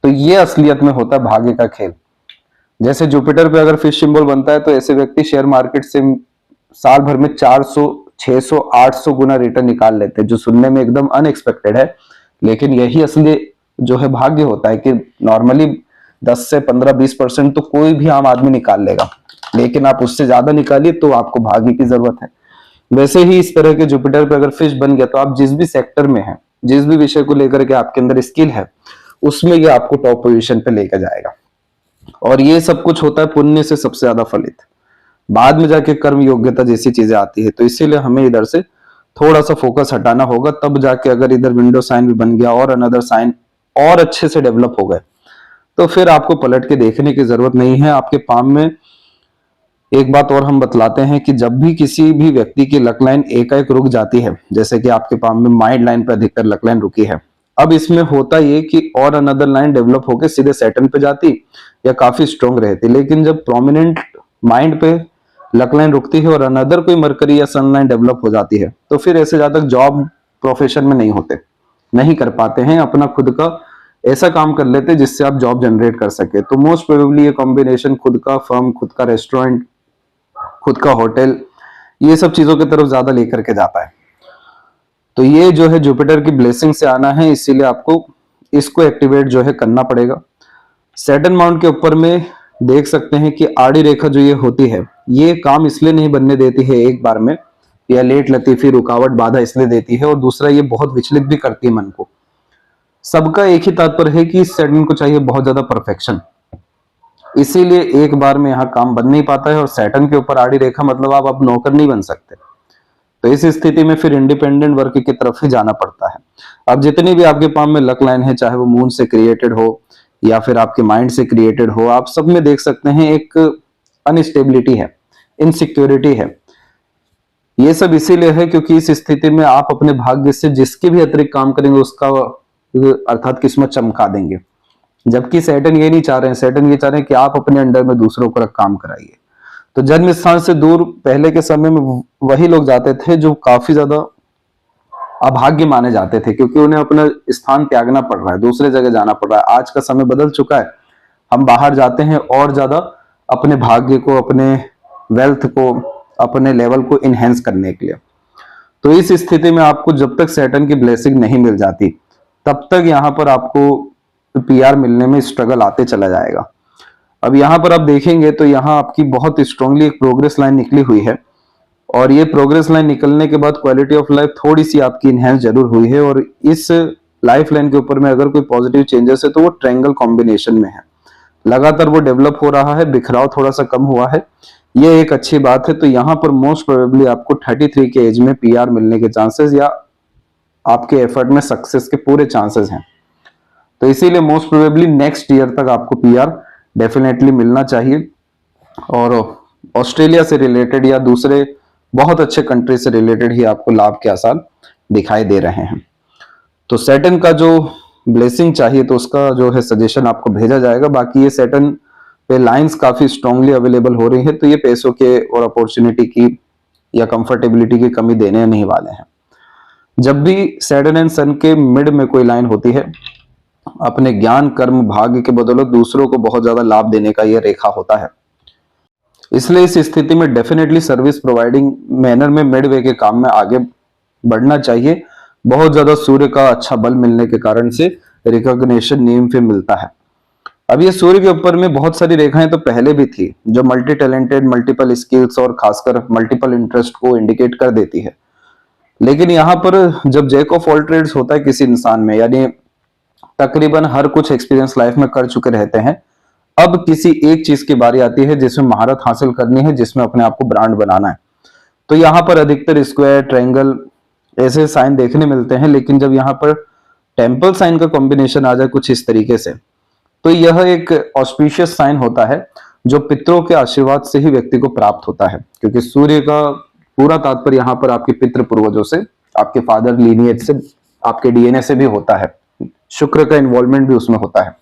तो ये असलियत में होता है भाग्य का खेल। जैसे जुपिटर पे अगर फिश सिंबल बनता है तो ऐसे व्यक्ति शेयर मार्केट से साल भर में 400 600 800 गुना रिटर्न निकाल लेते हैं, जो सुनने में एकदम अनएक्सपेक्टेड है। लेकिन यही असली जो है भाग्य होता है कि नॉर्मली 10 से 15-20% तो कोई भी आम आदमी निकाल लेगा, लेकिन आप उससे ज्यादा निकालिए तो आपको भाग्य की जरूरत है। वैसे ही इस तरह के जुपिटर पे अगर फिश बन गया तो आप जिस भी सेक्टर में हैं, जिस भी विषय को लेकर के आपके अंदर स्किल है, उसमें ये आपको टॉप पोजीशन पे लेकर जाएगा। और ये सब कुछ होता है पुण्य से सबसे ज्यादा फलित, बाद में जाके कर्म योग्यता जैसी चीजें आती है। तो इसीलिए हमें इधर से थोड़ा सा फोकस हटाना होगा, तब जाके अगर इधर विंडो साइन भी बन गया और अनदर साइन और अच्छे से डेवलप हो गए तो फिर आपको पलट के देखने की जरूरत नहीं है। आपके पाम में एक बात और हम बतलाते हैं कि जब भी किसी भी व्यक्ति की लक लाइन एकाएक रुक जाती है, जैसे कि आपके पाम में माइंड लाइन पर अधिकतर लक लाइन रुकी है, अब इसमें होता ये कि और अनदर लाइन डेवलप होकर सीधे सैटर्न पे जाती या काफी स्ट्रॉन्ग रहती। लेकिन जब प्रोमिनेंट माइंड पे लक लाइन रुकती है और अनदर कोई मरकरी या सन लाइन डेवलप हो जाती है, तो फिर ऐसे ज्यादा जॉब प्रोफेशन में नहीं होते, नहीं कर पाते हैं, अपना खुद का ऐसा काम कर लेते जिससे आप जॉब जनरेट कर सके। तो मोस्ट प्रोबेबली ये कॉम्बिनेशन खुद का फर्म, खुद का रेस्टोरेंट, खुद का होटल, ये सब चीजों की तरफ ज्यादा लेकर के जाता है। तो ये जो है जुपिटर की ब्लेसिंग से आना है, इसीलिए आपको इसको एक्टिवेट जो है करना पड़ेगा। सैटर्न माउंट के ऊपर में देख सकते हैं कि आड़ी रेखा जो ये होती है, ये काम इसलिए नहीं बनने देती है एक बार में, या लेट लतीफी रुकावट बाधा इसलिए देती है, और दूसरा ये बहुत विचलित भी करती है मन को। सबका एक ही तात्पर्य है कि सैटर्न को चाहिए बहुत ज्यादा परफेक्शन, इसीलिए एक बार में यहाँ काम बन नहीं पाता है। और सैटर्न के ऊपर आड़ी रेखा मतलब आप अब नौकर नहीं बन सकते, तो इस स्थिति में फिर इंडिपेंडेंट वर्क की तरफ ही जाना पड़ता है। अब जितनी भी आपके पाम में लक लाइन है, चाहे वो मून से क्रिएटेड हो या फिर आपके माइंड से क्रिएटेड हो, आप सब में देख सकते हैं एक अनस्टेबिलिटी है, इनसिक्योरिटी है। ये सब इसीलिए है क्योंकि इस स्थिति में आप अपने भाग्य से जिसके भी अतिरिक्त काम करेंगे उसका अर्थात किस्मत चमका देंगे। जबकि सैटर्न ये नहीं चाह रहे हैं, सैटर्न ये चाह रहे हैं कि आप अपने अंडर में दूसरों को काम कराइए। तो जन्म स्थान से दूर पहले के समय में वही लोग जाते थे जो काफी ज्यादा अभाग्य माने जाते थे, क्योंकि उन्हें अपना स्थान त्यागना पड़ रहा है, दूसरे जगह जाना पड़ रहा है। आज का समय बदल चुका है, हम बाहर जाते हैं और ज्यादा अपने भाग्य को, अपने वेल्थ को, अपने लेवल को इनहेंस करने के लिए। तो इस स्थिति में आपको जब तक सैटर्न की ब्लेसिंग नहीं मिल जाती तब तक यहाँ पर आपको पीआर मिलने में स्ट्रगल आते चला जाएगा। अब यहाँ पर आप देखेंगे तो यहाँ आपकी बहुत स्ट्रांगली एक प्रोग्रेस लाइन निकली हुई है, और ये प्रोग्रेस लाइन निकलने के बाद क्वालिटी ऑफ लाइफ थोड़ी सी आपकी इनहेंस जरूर हुई है। और इस लाइफ लाइन के ऊपर में अगर कोई पॉजिटिव चेंजेस है तो वो ट्रायंगल कॉम्बिनेशन में है, लगातार वो डेवलप हो रहा है, बिखराव थोड़ा सा कम हुआ है, ये एक अच्छी बात है। तो यहाँ पर मोस्ट प्रोबेबली आपको 33 के एज में पीआर मिलने के चांसेस या आपके एफर्ट में सक्सेस के पूरे चांसेस हैं। तो इसीलिए मोस्ट प्रोबेबली नेक्स्ट ईयर तक आपको पीआर डेफिनेटली मिलना चाहिए। और ऑस्ट्रेलिया से रिलेटेड या दूसरे बहुत अच्छे कंट्री से रिलेटेड ही आपको लाभ के आसार दिखाई दे रहे हैं। तो सैटर्न का जो ब्लेसिंग चाहिए तो उसका जो है सजेशन आपको भेजा जाएगा। बाकी ये सैटर्न पे लाइंस काफी स्ट्रांगली अवेलेबल हो रही है, तो ये पैसों के और अपॉर्चुनिटी की या कंफर्टेबिलिटी की कमी देने नहीं वाले हैं। जब भी सैटर्न एंड सन के मिड में कोई लाइन होती है, अपने ज्ञान कर्म भाग्य के बदौलत दूसरों को बहुत ज्यादा लाभ देने का यह रेखा होता है। इसलिए इस स्थिति में डेफिनेटली सर्विस प्रोवाइडिंग मैनर में मिडवे के काम में आगे बढ़ना चाहिए। बहुत ज्यादा सूर्य का अच्छा बल मिलने के कारण से रिकॉग्निशन नेम पे मिलता है। अब ये सूर्य के ऊपर में बहुत सारी रेखाएं तो पहले भी थी जो मल्टी टैलेंटेड, मल्टीपल स्किल्स और खासकर मल्टीपल इंटरेस्ट को इंडिकेट कर देती है। लेकिन यहाँ पर जब जैक ऑफ ऑल ट्रेड्स होता है किसी इंसान में, यानी तकरीबन हर कुछ एक्सपीरियंस लाइफ में कर चुके रहते हैं, अब किसी एक चीज की बारी आती है जिसमें महारत हासिल करनी है, जिसमें अपने आप को ब्रांड बनाना है। तो यहाँ पर अधिकतर स्क्वायर, ट्रायंगल ऐसे साइन देखने मिलते हैं। लेकिन जब यहाँ पर टेम्पल साइन का कॉम्बिनेशन आ जाए कुछ इस तरीके से, तो यह एक ऑस्पिशियस साइन होता है जो पितरों के आशीर्वाद से ही व्यक्ति को प्राप्त होता है। क्योंकि सूर्य का पूरा तात्पर्य यहाँ पर आपके पितृ पूर्वजों से, आपके फादर लीनिएज से, आपके डीएनए से भी होता है। शुक्र का इन्वॉल्वमेंट भी उसमें होता है।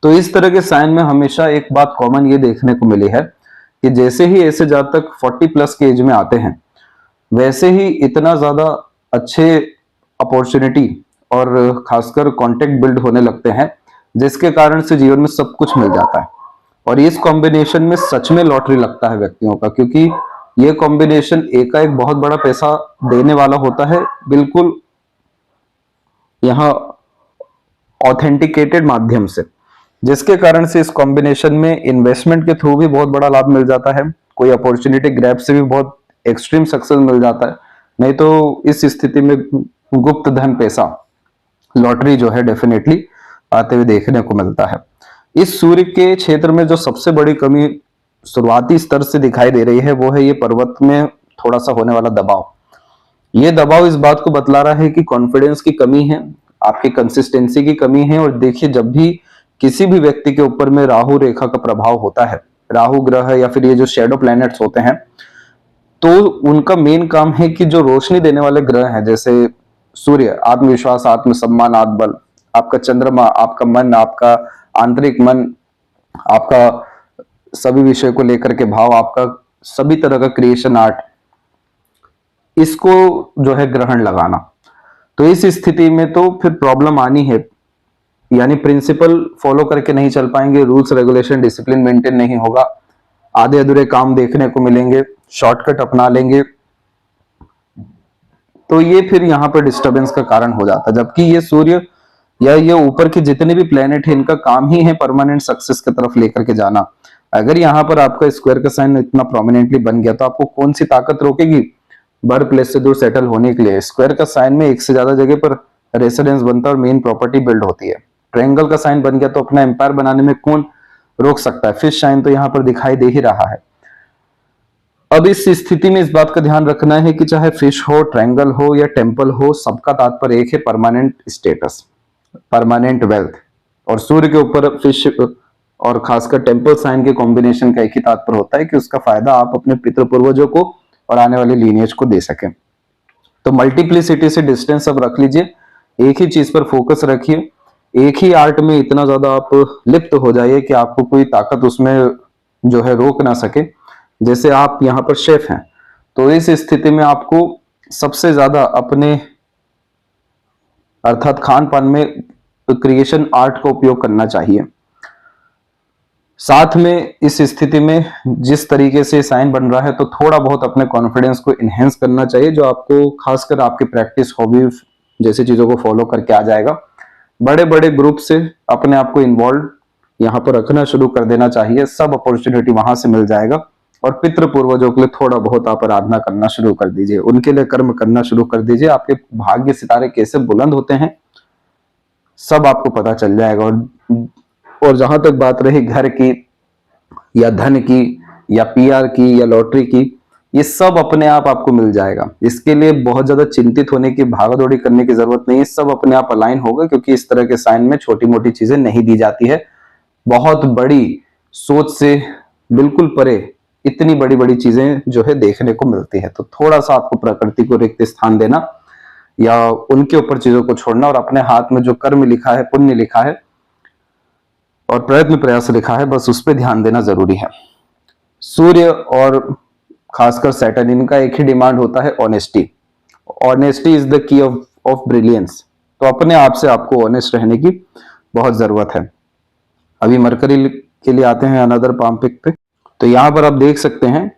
तो इस तरह के साइन में हमेशा एक बात कॉमन ये देखने को मिली है कि जैसे ही ऐसे जातक 40+ के एज में आते हैं, वैसे ही इतना ज्यादा अच्छे अपॉर्चुनिटी और खासकर कॉन्टेक्ट बिल्ड होने लगते हैं, जिसके कारण से जीवन में सब कुछ मिल जाता है। और इस कॉम्बिनेशन में सच में लॉटरी लगता है व्यक्तियों का, क्योंकि ये कॉम्बिनेशन एकाएक बहुत बड़ा पैसा देने वाला होता है, बिल्कुल यहाँ ऑथेंटिकेटेड माध्यम से, जिसके कारण से इस कॉम्बिनेशन में इन्वेस्टमेंट के थ्रू भी बहुत बड़ा लाभ मिल जाता है। कोई अपॉर्चुनिटी ग्रैब से भी बहुत एक्सट्रीम सक्सेस मिल जाता है। नहीं तो इस स्थिति में गुप्त धन पैसा, लॉटरी जो है डेफिनेटली आते हुए देखने को मिलता है। इस सूर्य के क्षेत्र में जो सबसे बड़ी कमी शुरुआती स्तर से दिखाई दे रही है वो है ये पर्वत में थोड़ा सा होने वाला दबाव। ये दबाव इस बात को बतला रहा है कि कॉन्फिडेंस की कमी है, आपकी कंसिस्टेंसी की कमी है। और देखिए, जब भी किसी भी व्यक्ति के ऊपर में राहु रेखा का प्रभाव होता है, राहु ग्रह या फिर ये जो शेडो प्लैनेट्स होते हैं, तो उनका मेन काम है कि जो रोशनी देने वाले ग्रह हैं, जैसे सूर्य आत्मविश्वास, आत्मसम्मान, आत्मबल, आपका चंद्रमा आपका मन, आपका आंतरिक मन, आपका सभी विषय को लेकर के भाव, आपका सभी तरह का क्रिएशन आर्ट, इसको जो है ग्रहण लगाना। तो इस स्थिति में तो फिर प्रॉब्लम आनी है, यानी प्रिंसिपल फॉलो करके नहीं चल पाएंगे, रूल्स रेगुलेशन डिसिप्लिन मेंटेन नहीं होगा, आधे अधूरे काम देखने को मिलेंगे, शॉर्टकट अपना लेंगे, तो ये फिर यहाँ पर डिस्टरबेंस का कारण हो जाता है। जबकि ये सूर्य या ये ऊपर के जितने भी प्लेनेट है, इनका काम ही है परमानेंट सक्सेस की तरफ लेकर के जाना। अगर यहाँ पर आपका स्क्वायर का साइन इतना प्रोमिनेंटली बन गया तो आपको कौन सी ताकत रोकेगी बर्थ प्लेस से दूर सेटल होने के लिए। स्क्वायर का साइन में एक से ज्यादा जगह पर रेसिडेंस बनता है और मेन प्रॉपर्टी बिल्ड होती है। ट्रायंगल का साइन बन गया तो अपना एम्पायर बनाने में कौन रोक सकता है। फिश साइन तो यहाँ पर दिखाई दे ही रहा है। अब इस स्थिति में इस बात का ध्यान रखना है कि चाहे फिश हो, ट्रायंगल हो या टेम्पल हो, सबका तात्पर्य एक है, परमानेंट स्टेटस, परमानेंट वेल्थ। और सूर्य के ऊपर फिश और खासकर टेम्पल साइन के कॉम्बिनेशन का एक ही तात्पर्य होता है कि उसका फायदा आप अपने पितृ पूर्वजों को और आने वाले लीनिएज को दे सकें। तो मल्टीप्लिसिटी से डिस्टेंस अब रख लीजिए, एक ही चीज पर फोकस रखिए, एक ही आर्ट में इतना ज्यादा आप लिप्त हो जाइए कि आपको कोई ताकत उसमें जो है रोक ना सके। जैसे आप यहाँ पर शेफ हैं, तो इस स्थिति में आपको सबसे ज्यादा अपने अर्थात खान पान में क्रिएशन आर्ट का उपयोग करना चाहिए। साथ में इस स्थिति में जिस तरीके से साइन बन रहा है, तो थोड़ा बहुत अपने कॉन्फिडेंस को इनहेंस करना चाहिए, जो आपको खासकर आपकी प्रैक्टिस, हॉबी जैसी चीजों को फॉलो करके आ जाएगा। बड़े बड़े ग्रुप से अपने आप को इन्वॉल्व यहाँ पर रखना शुरू कर देना चाहिए, सब अपॉर्चुनिटी वहां से मिल जाएगा। और पितृ पूर्वजों के लिए थोड़ा बहुत आप आराधना करना शुरू कर दीजिए, उनके लिए कर्म करना शुरू कर दीजिए। आपके भाग्य सितारे कैसे बुलंद होते हैं सब आपको पता चल जाएगा। और जहां तक बात रही घर की या धन की या पीआर की या लॉटरी की, ये सब अपने आप आपको मिल जाएगा। इसके लिए बहुत ज्यादा चिंतित होने की, भागदौड़ी करने की जरूरत नहीं है, सब अपने आप अलाइन होगा, क्योंकि इस तरह के साइन में छोटी मोटी चीजें नहीं दी जाती है। बहुत बड़ी सोच से बिल्कुल परे इतनी बड़ी बड़ी चीजें जो है देखने को मिलती है। तो थोड़ा सा आपको प्रकृति को रिक्त स्थान देना या उनके ऊपर चीजों को छोड़ना, और अपने हाथ में जो कर्म लिखा है, पुण्य लिखा है और प्रयत्न प्रयास लिखा है, बस उस पर ध्यान देना जरूरी है। सूर्य और खासकर सैटर्न, इनका एक ही डिमांड होता है, honesty. Honesty is the key of brilliance. तो अपने आप से आपको ऑनेस्ट रहने की बहुत जरूरत है। अभी मरकरी के लिए आते हैं अनदर पाम पिक पे। तो यहाँ पर आप देख सकते हैं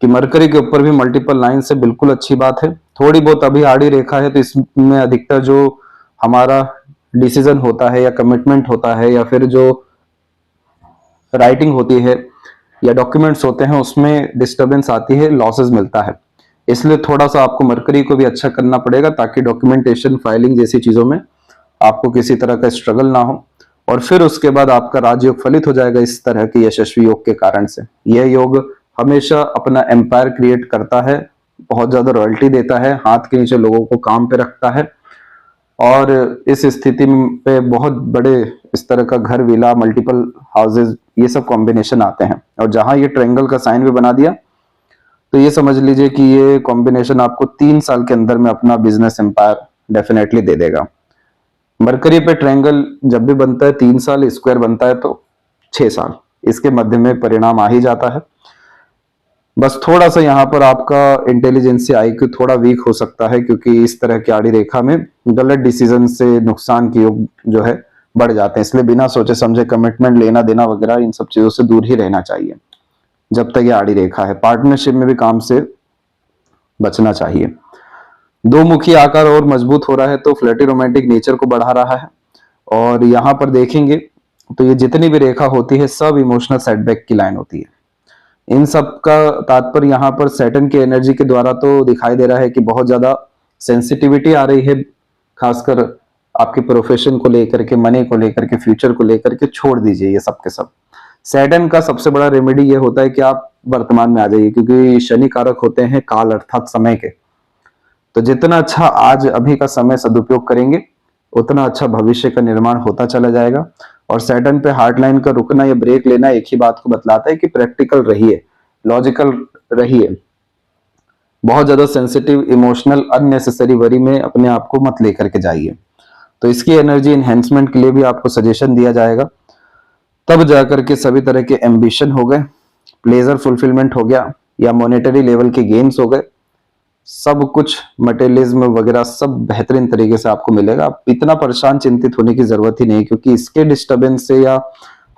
कि मरकरी के ऊपर भी मल्टीपल लाइन से बिल्कुल अच्छी बात है। थोड़ी बहुत अभी आड़ी रेखा है, तो इसमें अधिकतर जो हमारा डिसीजन होता है या कमिटमेंट होता है या फिर जो राइटिंग होती है या डॉक्यूमेंट्स होते हैं, उसमें डिस्टरबेंस आती है, लॉसेस मिलता है। इसलिए थोड़ा सा आपको मरकरी को भी अच्छा करना पड़ेगा, ताकि डॉक्यूमेंटेशन, फाइलिंग जैसी चीजों में आपको किसी तरह का स्ट्रगल ना हो। और फिर उसके बाद आपका राजयोग फलित हो जाएगा इस तरह के यशस्वी योग के कारण से। यह योग हमेशा अपना एम्पायर क्रिएट करता है, बहुत ज्यादा रॉयल्टी देता है, हाथ के नीचे लोगों को काम पे रखता है, और इस स्थिति पे बहुत बड़े इस तरह का घर, विला, मल्टीपल हाउसेज, ये सब कॉम्बिनेशन आते हैं। और जहां ये ट्रायंगल का साइन भी बना दिया, तो ये समझ लीजिए कि ये कॉम्बिनेशन आपको 3 साल के अंदर में अपना बिजनेस एम्पायर डेफिनेटली दे देगा। मरकरी पे ट्रायंगल जब भी बनता है 3 साल, स्क्वायर बनता है तो 6 साल, इसके मध्य में परिणाम आ ही जाता है। बस थोड़ा सा यहाँ पर आपका इंटेलिजेंसी आईक्यू थोड़ा वीक हो सकता है, क्योंकि इस तरह की आड़ी रेखा में गलत डिसीजन से नुकसान के योग जो है बढ़ जाते हैं। इसलिए बिना सोचे समझे कमिटमेंट लेना देना वगैरह, इन सब चीजों से दूर ही रहना चाहिए जब तक ये आड़ी रेखा है। पार्टनरशिप में भी काम से बचना चाहिए। दो मुखी आकार और मजबूत हो रहा है, तो फ्लर्टी रोमांटिक नेचर को बढ़ा रहा है। और यहाँ पर देखेंगे तो ये जितनी भी रेखा होती है, सब इमोशनल सेटबैक की लाइन होती है। इन सब का तात्पर्य यहाँ पर सैटर्न की एनर्जी के द्वारा तो दिखाई दे रहा है कि बहुत ज्यादा सेंसिटिविटी आ रही है, खासकर आपके प्रोफेशन को लेकर के, मनी को लेकर के, फ्यूचर को लेकर के। छोड़ दीजिए ये सब के सब। सैटर्न का सबसे बड़ा रेमेडी ये होता है कि आप वर्तमान में आ जाइए, क्योंकि शनि कारक होते हैं काल अर्थात समय के। तो जितना अच्छा आज अभी का समय सदुपयोग करेंगे, उतना अच्छा भविष्य का निर्माण होता चला जाएगा। और सैटर्न पे हार्ट लाइन का रुकना या ब्रेक लेना एक ही बात को बतलाता है कि प्रैक्टिकल रहिए, लॉजिकल रहिए, बहुत ज्यादा सेंसिटिव, इमोशनल, अननेसेसरी वरी में अपने आप को मत लेकर के जाइए। तो इसकी एनर्जी एनहेंसमेंट के लिए भी आपको सजेशन दिया जाएगा। तब जाकर के सभी तरह के एम्बिशन हो गए, प्लेजर फुलफिलमेंट हो गया, या मॉनेटरी लेवल के गेन्स हो गए, सब कुछ मटेरियलिज्म वगैरह सब बेहतरीन तरीके से आपको मिलेगा। आप इतना परेशान चिंतित होने की जरूरत ही नहीं, क्योंकि इसके डिस्टरबेंस से या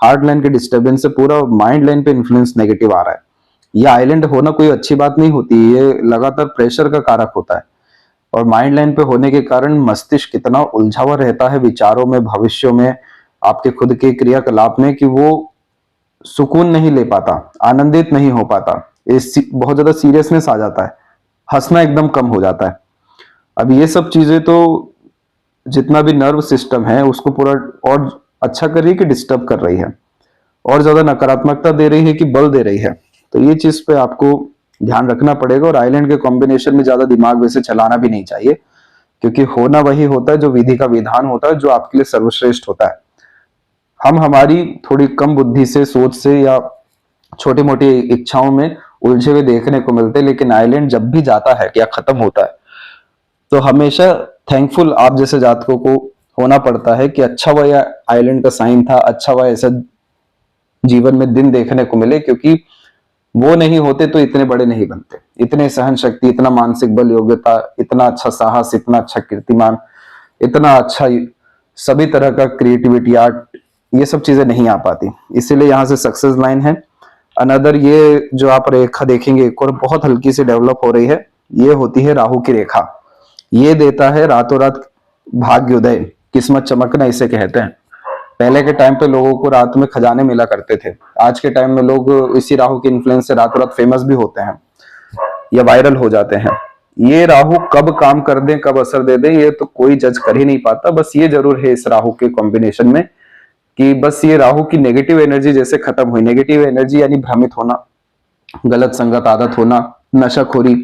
हार्ट लाइन के डिस्टरबेंस से पूरा माइंड लाइन पे इन्फ्लुएंस नेगेटिव आ रहा है। यह आइलैंड होना कोई अच्छी बात नहीं होती, ये लगातार प्रेशर का कारक होता है। और माइंड लाइन पे होने के कारण मस्तिष्क कितना उलझा हुआ रहता है विचारों में, भविष्यों में, आपके खुद के क्रियाकलाप में, कि वो सुकून नहीं ले पाता, आनंदित नहीं हो पाता, बहुत ज्यादा सीरियसनेस आ जाता है, हंसना एकदम कम हो जाता है। अब ये सब चीजें तो जितना भी नर्व सिस्टम है उसको पूरा और अच्छा कर रही है कि डिस्टर्ब कर रही है, और ज्यादा नकारात्मकता दे रही है कि बल दे रही है। तो ये चीज पे आपको ध्यान रखना पड़ेगा। और आइलैंड के कॉम्बिनेशन में ज्यादा दिमाग वैसे चलाना भी नहीं चाहिए, क्योंकि होना वही होता है जो विधि का विधान होता है, जो आपके लिए सर्वश्रेष्ठ होता है। हम हमारी थोड़ी कम बुद्धि से, सोच से, या छोटी मोटी इच्छाओं में उलझे हुए देखने को मिलते हैं। लेकिन आइलैंड जब भी जाता है या खत्म होता है, तो हमेशा थैंकफुल आप जैसे जातकों को होना पड़ता है कि अच्छा हुआ यह आइलैंड का साइन था, अच्छा हुआ ऐसा जीवन में दिन देखने को मिले, क्योंकि वो नहीं होते तो इतने बड़े नहीं बनते। इतने सहन शक्ति, इतना मानसिक बल, योग्यता, इतना अच्छा साहस, इतना अच्छा कीर्तिमान, इतना अच्छा सभी तरह का क्रिएटिविटी, आर्ट, ये सब चीजें नहीं आ पाती, इसीलिए यहाँ से सक्सेस लाइन है। अनदर ये जो आप रेखा देखेंगे एक और बहुत हल्की सी डेवलप हो रही है, ये होती है राहु की रेखा। ये देता है रातों रात भाग्योदय, किस्मत चमकना इसे कहते हैं। पहले के टाइम पे लोगों को रात में खजाने मिला करते थे, आज के टाइम में लोग इसी राहु के इन्फ्लुएंस से रातों रात फेमस भी होते हैं या वायरल हो जाते हैं। ये राहु कब काम कर दे कब असर दे दे ये तो कोई जज कर ही नहीं पाता। बस ये जरूर है इस राहु के कॉम्बिनेशन में कि बस ये राहु की नेगेटिव एनर्जी जैसे खत्म हुई, नेगेटिव एनर्जी यानी भ्रमित होना, गलत संगत आदत होना, नशाखोरी,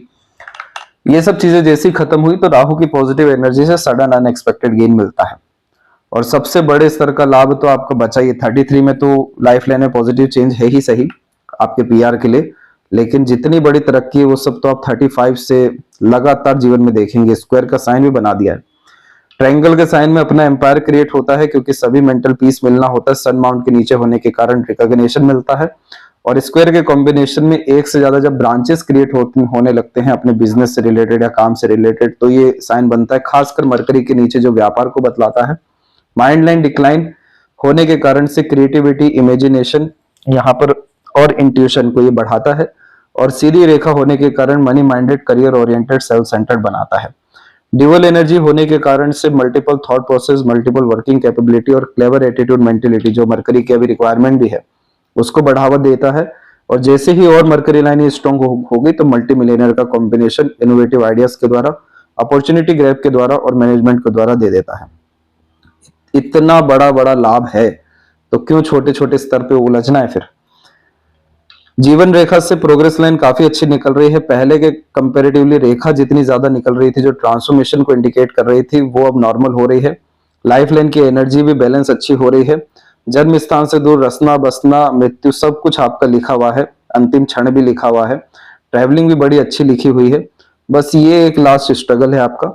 ये सब चीजें जैसी खत्म हुई तो राहु की पॉजिटिव एनर्जी से सडन अनएक्सपेक्टेड गेन मिलता है। और सबसे बड़े स्तर का लाभ तो आपका बचा ये 33 में, तो लाइफ लाइन में पॉजिटिव चेंज है ही सही आपके पीआर के लिए, लेकिन जितनी बड़ी तरक्की है वो सब तो आप 35 से लगातार जीवन में देखेंगे। स्क्वायर का साइन भी बना दिया है, ट्रायंगल के साइन में अपना एम्पायर क्रिएट होता है क्योंकि सभी मेंटल पीस मिलना होता है। सन माउंट के नीचे होने के कारण रिकॉग्निशन मिलता है, और स्क्वायर के कॉम्बिनेशन में एक से ज्यादा जब ब्रांचेस क्रिएट होने लगते हैं अपने बिजनेस से रिलेटेड या काम से रिलेटेड, तो ये साइन बनता है। खासकर मरकरी के नीचे जो व्यापार को बतलाता है। माइंड लाइन डिक्लाइन होने के कारण से क्रिएटिविटी, इमेजिनेशन यहाँ पर और इंट्यूशन को ये बढ़ाता है, और सीधी रेखा होने के कारण money minded, career oriented, self centred बनाता है। ड्यूअल एनर्जी होने के कारण से multiple thought process, multiple working capability और क्लेवर एटीट्यूड मेंटेलिटी, जो मरकरी की अभी रिक्वायरमेंट भी है, उसको बढ़ावा देता है। और जैसे ही और मरकरी लाइन स्ट्रॉन्ग होगी तो मल्टी मिलियनर का कॉम्बिनेशन इनोवेटिव आइडियाज के द्वारा, अपॉर्चुनिटी ग्रैब के द्वारा और मैनेजमेंट के द्वारा दे देता है। इतना बड़ा बड़ा लाभ है तो क्यों छोटे छोटे स्तर पे उलझना है। फिर जीवन रेखा से प्रोग्रेस लाइन काफी अच्छी निकल रही है। पहले के कंपैरेटिवली रेखा जितनी ज्यादा निकल रही थी, जो ट्रांसफॉर्मेशन को इंडिकेट कर रही थी, वो अब नॉर्मल हो रही है। लाइफ लाइन की एनर्जी भी बैलेंस अच्छी हो रही है। जन्म स्थान से दूर रसना बसना मृत्यु सब कुछ आपका लिखा हुआ है, अंतिम क्षण भी लिखा हुआ है। ट्रैवलिंग भी बड़ी अच्छी लिखी हुई है। बस ये एक लास्ट स्ट्रगल है आपका,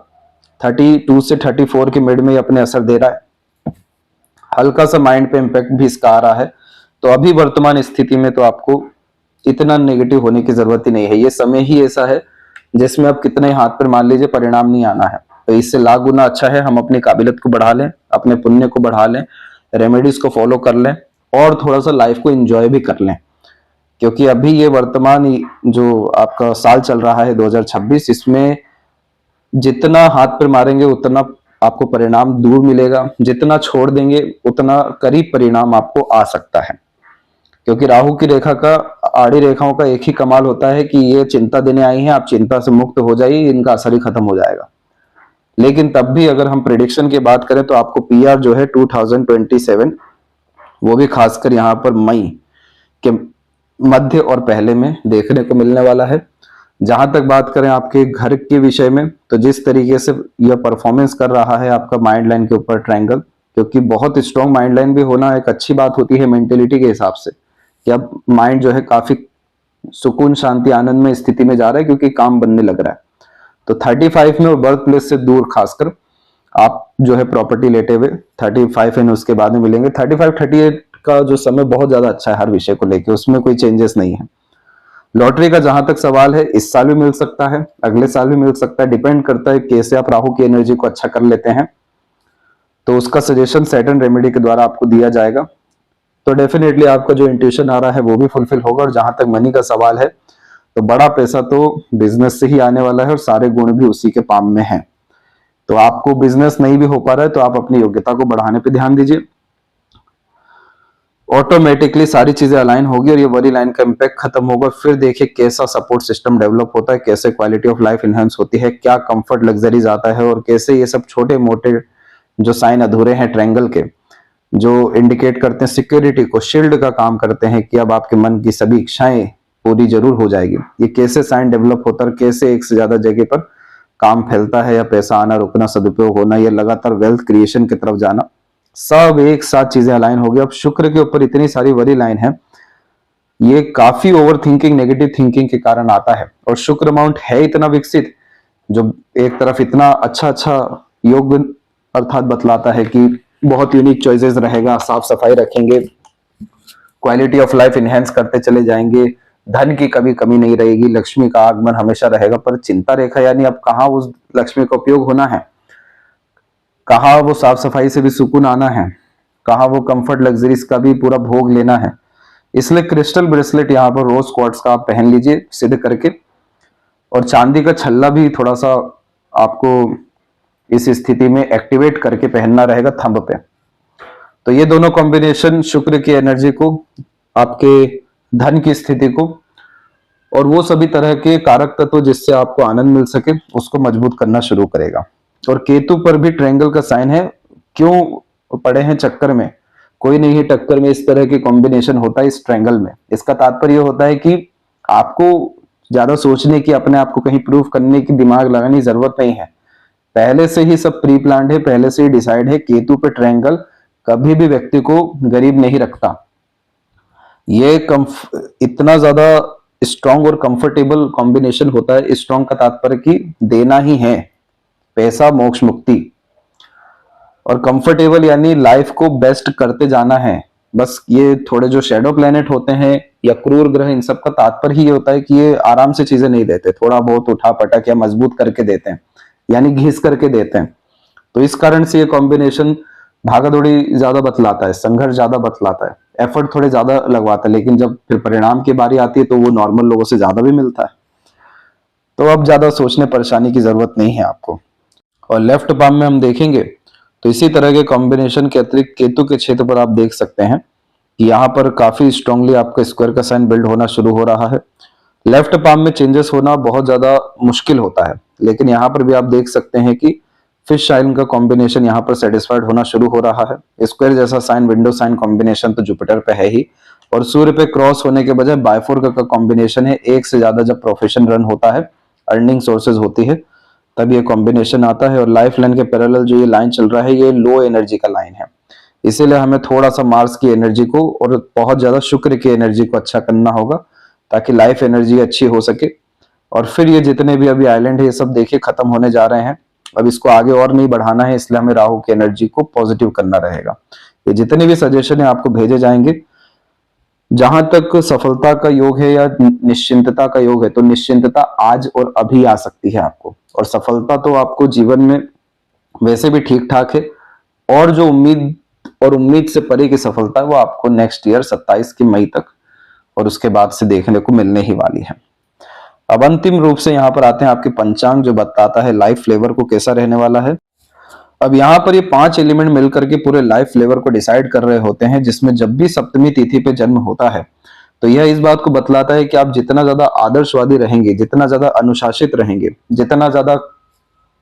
32 से 34 के मिड में अपने असर दे रहा है। हल्का सा माइंड पे इम्पैक्ट भी इसका आ रहा है। तो अभी वर्तमान स्थिति में तो आपको इतना नेगेटिव होने की जरूरत ही नहीं है। ये समय ही ऐसा है जिसमें आप कितने हाथ पर मान लीजिए परिणाम नहीं आना है, तो इससे लाख गुना अच्छा है हम अपनी काबिलियत को बढ़ा लें, अपने पुण्य को बढ़ा लें, रेमेडीज को फॉलो कर लें और थोड़ा सा लाइफ को एंजॉय भी कर लें। क्योंकि अभी ये वर्तमान जो आपका साल चल रहा है 2026, इसमें जितना हाथ पर मारेंगे उतना आपको परिणाम दूर मिलेगा, जितना छोड़ देंगे उतना करीब परिणाम आपको आ सकता है। क्योंकि राहु की रेखा का, आड़ी रेखाओं का एक ही कमाल होता है कि ये चिंता देने आई हैं, आप चिंता से मुक्त हो जाइए, इनका असर ही खत्म हो जाएगा। लेकिन तब भी अगर हम प्रेडिक्शन की बात करें तो आपको पीआर जो है 2027, वो भी खासकर यहाँ पर मई के मध्य और पहले में देखने को मिलने वाला है। जहां तक बात करें आपके घर के विषय में, तो जिस तरीके से यह परफॉर्मेंस कर रहा है आपका माइंड लाइन के ऊपर ट्रायंगल, क्योंकि बहुत स्ट्रॉन्ग माइंड लाइन भी होना एक अच्छी बात होती है मेंटेलिटी के हिसाब से, कि अब माइंड जो है काफी सुकून, शांति, आनंद में स्थिति में जा रहा है क्योंकि काम बनने लग रहा है। तो 35 में और बर्थ प्लेस से दूर खासकर आप जो है प्रॉपर्टी लेटे हुए 35 एंड उसके बाद में मिलेंगे। 35-38 का जो समय बहुत ज्यादा अच्छा है हर विषय को लेके, उसमें कोई चेंजेस नहीं है। लॉटरी का जहां तक सवाल है, इस साल भी मिल सकता है, अगले साल भी मिल सकता है, डिपेंड करता है कैसे आप राहु की एनर्जी को अच्छा कर लेते हैं। तो उसका सजेशन सैटर्न रेमेडी के द्वारा आपको दिया जाएगा। तो डेफिनेटली आपका जो इंट्यूशन आ रहा है वो भी फुलफिल होगा। और जहां तक मनी का सवाल है, तो बड़ा पैसा तो बिजनेस से ही आने वाला है और सारे गुण भी उसी के पाम में हैं। तो आपको बिजनेस नहीं भी हो पा रहा है तो आप अपनी योग्यता को बढ़ाने पे ध्यान दीजिए, ऑटोमेटिकली सारी चीजें अलाइन होगी और ये वरी लाइन का इम्पैक्ट खत्म होगा। फिर देखिए कैसा सपोर्ट सिस्टम डेवलप होता है, कैसे क्वालिटी ऑफ लाइफ इनहेंस होती है, क्या कंफर्ट लग्जरीज आता है, और कैसे ये सब छोटे मोटे जो साइन अधूरे हैं ट्रायंगल के, जो इंडिकेट करते हैं सिक्योरिटी को, शील्ड का काम करते हैं कि अब आपके मन की सभी इच्छाएं पूरी जरूर हो जाएगी। ये कैसे साइन डेवलप होता है, कैसे एक से ज्यादा जगह पर काम फैलता है, या पैसा आना रुकना, सदुपयोग होना, या लगातार वेल्थ क्रिएशन की तरफ जाना, सब एक साथ चीजें अलाइन हो गई। अब शुक्र के ऊपर इतनी सारी वरी लाइन है, ये काफी ओवर थिंकिंग, नेगेटिव थिंकिंग के कारण आता है। और शुक्र अमाउंट है इतना विकसित, जो एक तरफ इतना अच्छा अच्छा योग अर्थात बतलाता है कि बहुत यूनिक चॉइसेस रहेगा, साफ सफाई रखेंगे, क्वालिटी ऑफ लाइफ इनहेंस करते चले जाएंगे, धन की कभी कमी नहीं रहेगी, लक्ष्मी का आगमन हमेशा रहेगा। पर चिंता रेखा यानी अब कहाँ उस लक्ष्मी का उपयोग होना है, कहाँ वो साफ सफाई से भी सुकून आना है, कहाँ वो कंफर्ट लग्जरीज का भी पूरा भोग लेना है। इसलिए क्रिस्टल ब्रेसलेट यहाँ पर रोज क्वार्ट्स का आप पहन लीजिए सिद्ध करके, और चांदी का छल्ला भी थोड़ा सा आपको इस स्थिति में एक्टिवेट करके पहनना रहेगा थंब पे। तो ये दोनों कॉम्बिनेशन शुक्र की एनर्जी को, आपके धन की स्थिति को, और वो सभी तरह के कारक तत्व जिससे आपको आनंद मिल सके उसको मजबूत करना शुरू करेगा। और केतु पर भी ट्रायंगल का साइन है, क्यों पड़े हैं चक्कर में, कोई नहीं है टक्कर में, इस तरह के कॉम्बिनेशन होता है इस ट्रायंगल में। इसका तात्पर्य होता है कि आपको ज्यादा सोचने की, अपने आप को कहीं प्रूव करने की दिमाग लगाने की जरूरत नहीं है, पहले से ही सब प्री प्लान्ड है, पहले से ही डिसाइड है। केतु पे ट्रायंगल कभी भी व्यक्ति को गरीब नहीं रखता। ये इतना ज्यादा स्ट्रॉन्ग और कंफर्टेबल कॉम्बिनेशन होता है। स्ट्रॉन्ग का तात्पर्य कि देना ही है, पैसा मोक्ष मुक्ति, और कंफर्टेबल यानी लाइफ को बेस्ट करते जाना है। बस ये थोड़े जो शेडो प्लेनेट होते हैं या क्रूर ग्रह, इन सब का तात्पर्य ही होता है कि ये आराम से चीजें नहीं देते, थोड़ा बहुत उठा पटक या मजबूत करके देते हैं, यानी घिस करके देते हैं। तो इस कारण से ये कॉम्बिनेशन भागादौड़ी ज्यादा बतलाता है, संघर्ष ज्यादा बतलाता है, एफर्ट थोड़े ज्यादा लगवाता है, लेकिन जब फिर परिणाम की बारी आती है तो वो नॉर्मल लोगों से ज्यादा भी मिलता है। तो अब ज्यादा सोचने परेशानी की जरूरत नहीं है आपको। और लेफ्ट पाम में हम देखेंगे तो इसी तरह के कॉम्बिनेशन के अतिरिक्त केतु के क्षेत्र पर आप देख सकते हैं कि यहाँ पर काफी स्ट्रांगली आपका स्क्वायर का साइन बिल्ड होना शुरू हो रहा है। लेफ्ट पाम में चेंजेस होना बहुत ज्यादा मुश्किल होता है, लेकिन यहाँ पर भी आप देख सकते हैं कि फिश साइन का कॉम्बिनेशन यहाँ पर सेटिस्फाइड होना शुरू हो रहा है। स्क्वायर जैसा साइन, विंडो साइन कॉम्बिनेशन तो जुपिटर पे है ही, और सूर्य पे क्रॉस होने के बजाय बायफोर का कॉम्बिनेशन है। एक से ज्यादा जब प्रोफेशन रन होता है, अर्निंग सोर्सेज होती है, तब ये कॉम्बिनेशन आता है। और लाइफ लाइन के पैरेलल जो ये लाइन चल रहा है, ये लो एनर्जी का लाइन है, इसीलिए हमें थोड़ा सा मार्स की एनर्जी को और बहुत ज्यादा शुक्र की एनर्जी को अच्छा करना होगा, ताकि लाइफ एनर्जी अच्छी हो सके। और फिर ये जितने भी अभी आइलैंड है, ये सब देखिए खत्म होने जा रहे हैं, अब इसको आगे और नहीं बढ़ाना है, इसलिए हमें राहु की एनर्जी को पॉजिटिव करना रहेगा। ये जितने भी सजेशन है आपको भेजे जाएंगे। जहां तक सफलता का योग है या निश्चिंतता का योग है, तो निश्चिंतता आज और अभी आ सकती है आपको, और सफलता तो आपको जीवन में वैसे भी ठीक ठाक है। और जो उम्मीद से परे की सफलता है, वो आपको नेक्स्ट ईयर 27 की मई तक और उसके बाद से देखने को मिलने ही वाली है। अब अंतिम रूप से यहाँ पर आते हैं आपके पंचांग, जो बताता है लाइफ फ्लेवर को कैसा रहने वाला है। अब यहाँ पर ये 5 एलिमेंट मिलकर के पूरे लाइफ फ्लेवर को डिसाइड कर रहे होते हैं, जिसमें जब भी सप्तमी तिथि पे जन्म होता है, तो यह इस बात को बतलाता है कि आप जितना ज्यादा आदर्शवादी रहेंगे, जितना ज्यादा अनुशासित रहेंगे, जितना ज्यादा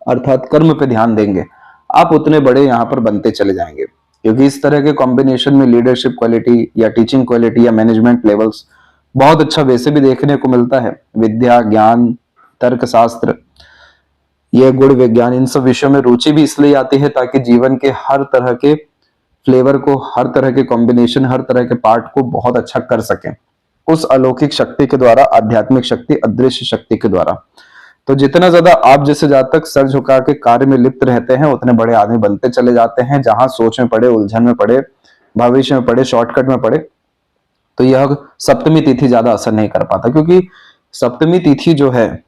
अर्थात कर्म पे ध्यान देंगे, आप उतने बड़े यहाँ पर बनते चले जाएंगे। क्योंकि इस तरह के कॉम्बिनेशन में लीडरशिप क्वालिटी या टीचिंग क्वालिटी या मैनेजमेंट लेवल्स बहुत अच्छा वैसे भी देखने को मिलता है। विद्या, ज्ञान, तर्कशास्त्र, यह गुण, विज्ञान, इन सब विषयों में रुचि भी इसलिए आती है ताकि जीवन के हर तरह के फ्लेवर को, हर तरह के कॉम्बिनेशन, हर तरह के पार्ट को बहुत अच्छा कर सकें उस अलौकिक शक्ति के द्वारा, आध्यात्मिक शक्ति, अदृश्य शक्ति के द्वारा। तो जितना ज्यादा आप जैसे जातक सर झुका के कार्य में लिप्त रहते हैं, उतने बड़े आदमी बनते चले जाते हैं। जहां सोच में पड़े, उलझन में पड़े, भविष्य में पड़े, शॉर्टकट में पड़े, तो यह सप्तमी तिथि ज्यादा असर नहीं कर पाता। क्योंकि सप्तमी तिथि जो है,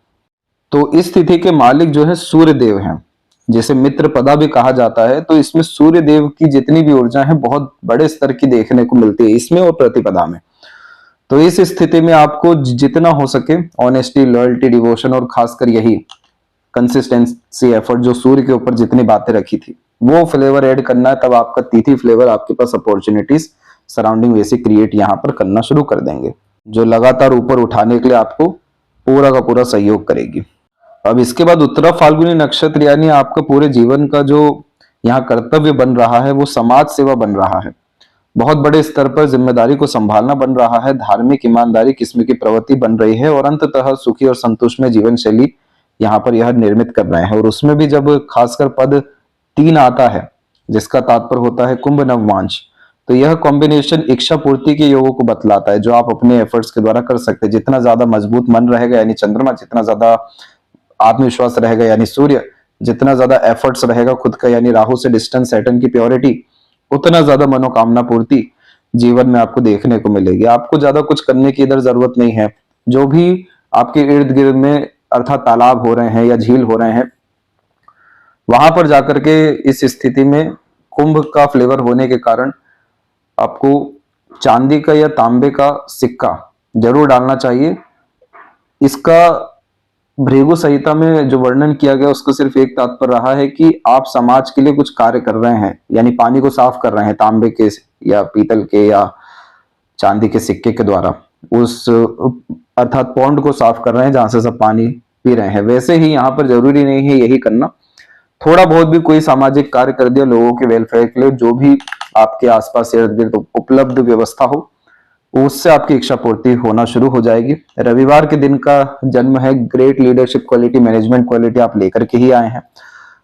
तो इस तिथि के मालिक जो है सूर्य देव हैं, जिसे मित्र पदा भी कहा जाता है। तो इसमें सूर्य देव की जितनी भी ऊर्जा है बहुत बड़े स्तर की देखने को मिलती है इसमें और प्रतिपदा में। तो इस स्थिति में आपको जितना हो सके ऑनेस्टी, लॉयल्टी, डिवोशन और खासकर यही कंसिस्टेंसी, एफर्ट, जो सूर्य के ऊपर जितनी बातें रखी थी वो फ्लेवर ऐड करना है। तब आपका तिथि फ्लेवर आपके पास अपॉर्चुनिटीज सराउंडिंग वैसे क्रिएट यहाँ पर करना शुरू कर देंगे, जो लगातार ऊपर उठाने के लिए आपको पूरा का पूरा सहयोग करेगी। अब इसके बाद उत्तरा फाल्गुनी नक्षत्र, यानी आपका पूरे जीवन का जो यहाँ कर्तव्य बन रहा है, वो समाज सेवा बन रहा है। बहुत बड़े स्तर पर जिम्मेदारी को संभालना बन रहा है, धार्मिक ईमानदारी किस्म की प्रवृत्ति बन रही है, और अंततः सुखी और संतुष्ट जीवन शैली यहाँ पर यह निर्मित कर रहे हैं। और उसमें भी जब खासकर पद 3 आता है, जिसका तात्पर्य होता है कुंभ नववांश, तो यह कॉम्बिनेशन इच्छा पूर्ति के योगों को बतलाता है, जो आप अपने एफर्ट्स के द्वारा कर सकते हैं। जितना ज्यादा मजबूत मन रहेगा यानी चंद्रमा, जितना ज्यादा आत्मविश्वास रहेगा यानी सूर्य, जितना ज्यादा एफर्ट्स रहेगा खुद का यानी राहु से डिस्टेंस, सैटर्न की प्योरिटी, उतना ज्यादा मनोकामना पूर्ति जीवन में आपको देखने को मिलेगी। आपको ज्यादा कुछ करने की इधर जरूरत नहीं है। जो भी आपके इर्द गिर्द में अर्थात तालाब हो रहे हैं या झील हो रहे हैं, वहां पर जाकर के इस स्थिति में कुंभ का फ्लेवर होने के कारण आपको चांदी का या तांबे का सिक्का जरूर डालना चाहिए। इसका भृगु संहिता में जो वर्णन किया गया उसको सिर्फ एक तात्पर्य रहा है कि आप समाज के लिए कुछ कार्य कर रहे हैं, यानी पानी को साफ कर रहे हैं तांबे के या पीतल के या चांदी के सिक्के के द्वारा, उस अर्थात पौंड को साफ कर रहे हैं जहां से सब पानी पी रहे हैं। वैसे ही यहाँ पर जरूरी नहीं है यही करना, थोड़ा बहुत भी कोई सामाजिक कार्य कर दिया लोगों के वेलफेयर के लिए, जो भी आपके आसपास इर्द गिर्द उपलब्ध व्यवस्था हो, उससे आपकी इच्छा पूर्ति होना शुरू हो जाएगी। रविवार के दिन का जन्म है, great leadership quality, management quality आप लेकर के ही आए हैं।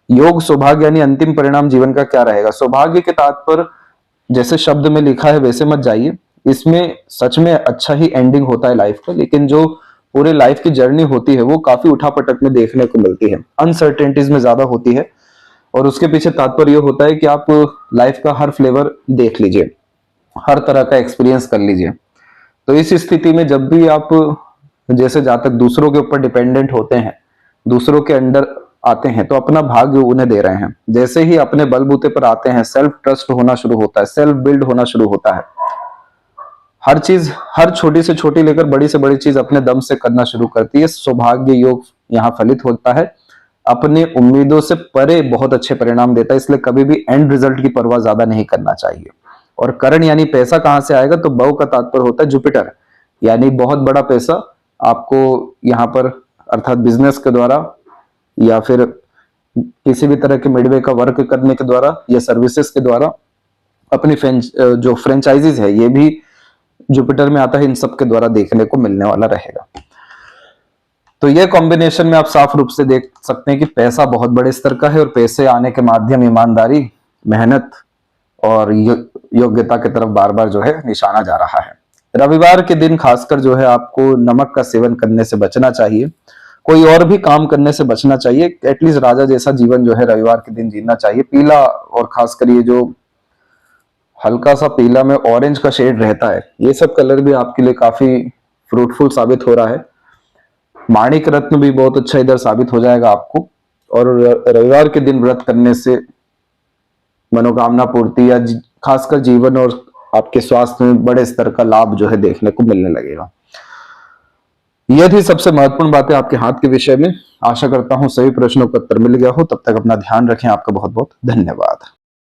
योग सौभाग्य यानी अंतिम परिणाम जीवन का क्या रहेगा। सौभाग्य के तात्पर्य जैसे शब्द में लिखा है वैसे मत जाइए, इसमें सच में अच्छा ही एंडिंग होता है लाइफ का, लेकिन जो पूरे लाइफ की जर्नी होती है वो काफी उठापटक में देखने को मिलती है, अनसर्टेनिटीज में ज्यादा होती है, और उसके पीछे तात्पर्य होता है कि आप लाइफ का हर फ्लेवर देख लीजिए, हर तरह का एक्सपीरियंस कर लीजिए। तो इस स्थिति में जब भी आप जैसे जहां तक दूसरों के ऊपर डिपेंडेंट होते हैं, दूसरों के अंडर आते हैं, तो अपना भाग्य उन्हें दे रहे हैं। जैसे ही अपने बलबूते पर आते हैं, सेल्फ ट्रस्ट होना शुरू होता है, सेल्फ बिल्ड होना शुरू होता है। हर चीज, हर छोटी से छोटी लेकर बड़ी से बड़ी चीज अपने दम से करना शुरू करती है। सौभाग्य योग यहाँ फलित होता है, अपने उम्मीदों से परे बहुत अच्छे परिणाम देता है। इसलिए कभी भी एंड रिजल्ट की परवाह ज्यादा नहीं करना चाहिए। और करण यानी पैसा कहां से आएगा, तो बव का तात्पर्य होता है जुपिटर, यानी बहुत बड़ा पैसा आपको यहाँ पर अर्थात बिजनेस के द्वारा या फिर किसी भी तरह के मिडवे का वर्क करने के द्वारा या सर्विसेज के द्वारा, अपनी जो फ्रेंचाइजीज है ये भी जुपिटर में आता है, इन सब के द्वारा देखने को मिलने वाला रहेगा। तो ये कॉम्बिनेशन में आप साफ रूप से देख सकते हैं कि पैसा बहुत बड़े स्तर का है, और पैसे आने के माध्यम ईमानदारी, मेहनत और योग्यता की तरफ बार बार जो है निशाना जा रहा है। रविवार के दिन खासकर जो है आपको नमक का सेवन करने से बचना चाहिए, कोई और भी काम करने से बचना चाहिए। एटलीस्ट राजा जैसा जीवन जो है रविवार के दिन जीना चाहिए। पीला, और खासकर ये जो हल्का सा पीला में ऑरेंज का शेड रहता है, ये सब कलर भी आपके लिए काफी फ्रूटफुल साबित हो रहा है। माणिक रत्न भी बहुत अच्छा इधर साबित हो जाएगा आपको। और रविवार के दिन व्रत करने से मनोकामना पूर्ति या खासकर जीवन और आपके स्वास्थ्य में बड़े स्तर का लाभ जो है देखने को मिलने लगेगा। यह थी सबसे महत्वपूर्ण बातें आपके हाथ के विषय में। आशा करता हूं सभी प्रश्नों का उत्तर मिल गया हो। तब तक अपना ध्यान रखें। आपका बहुत बहुत धन्यवाद।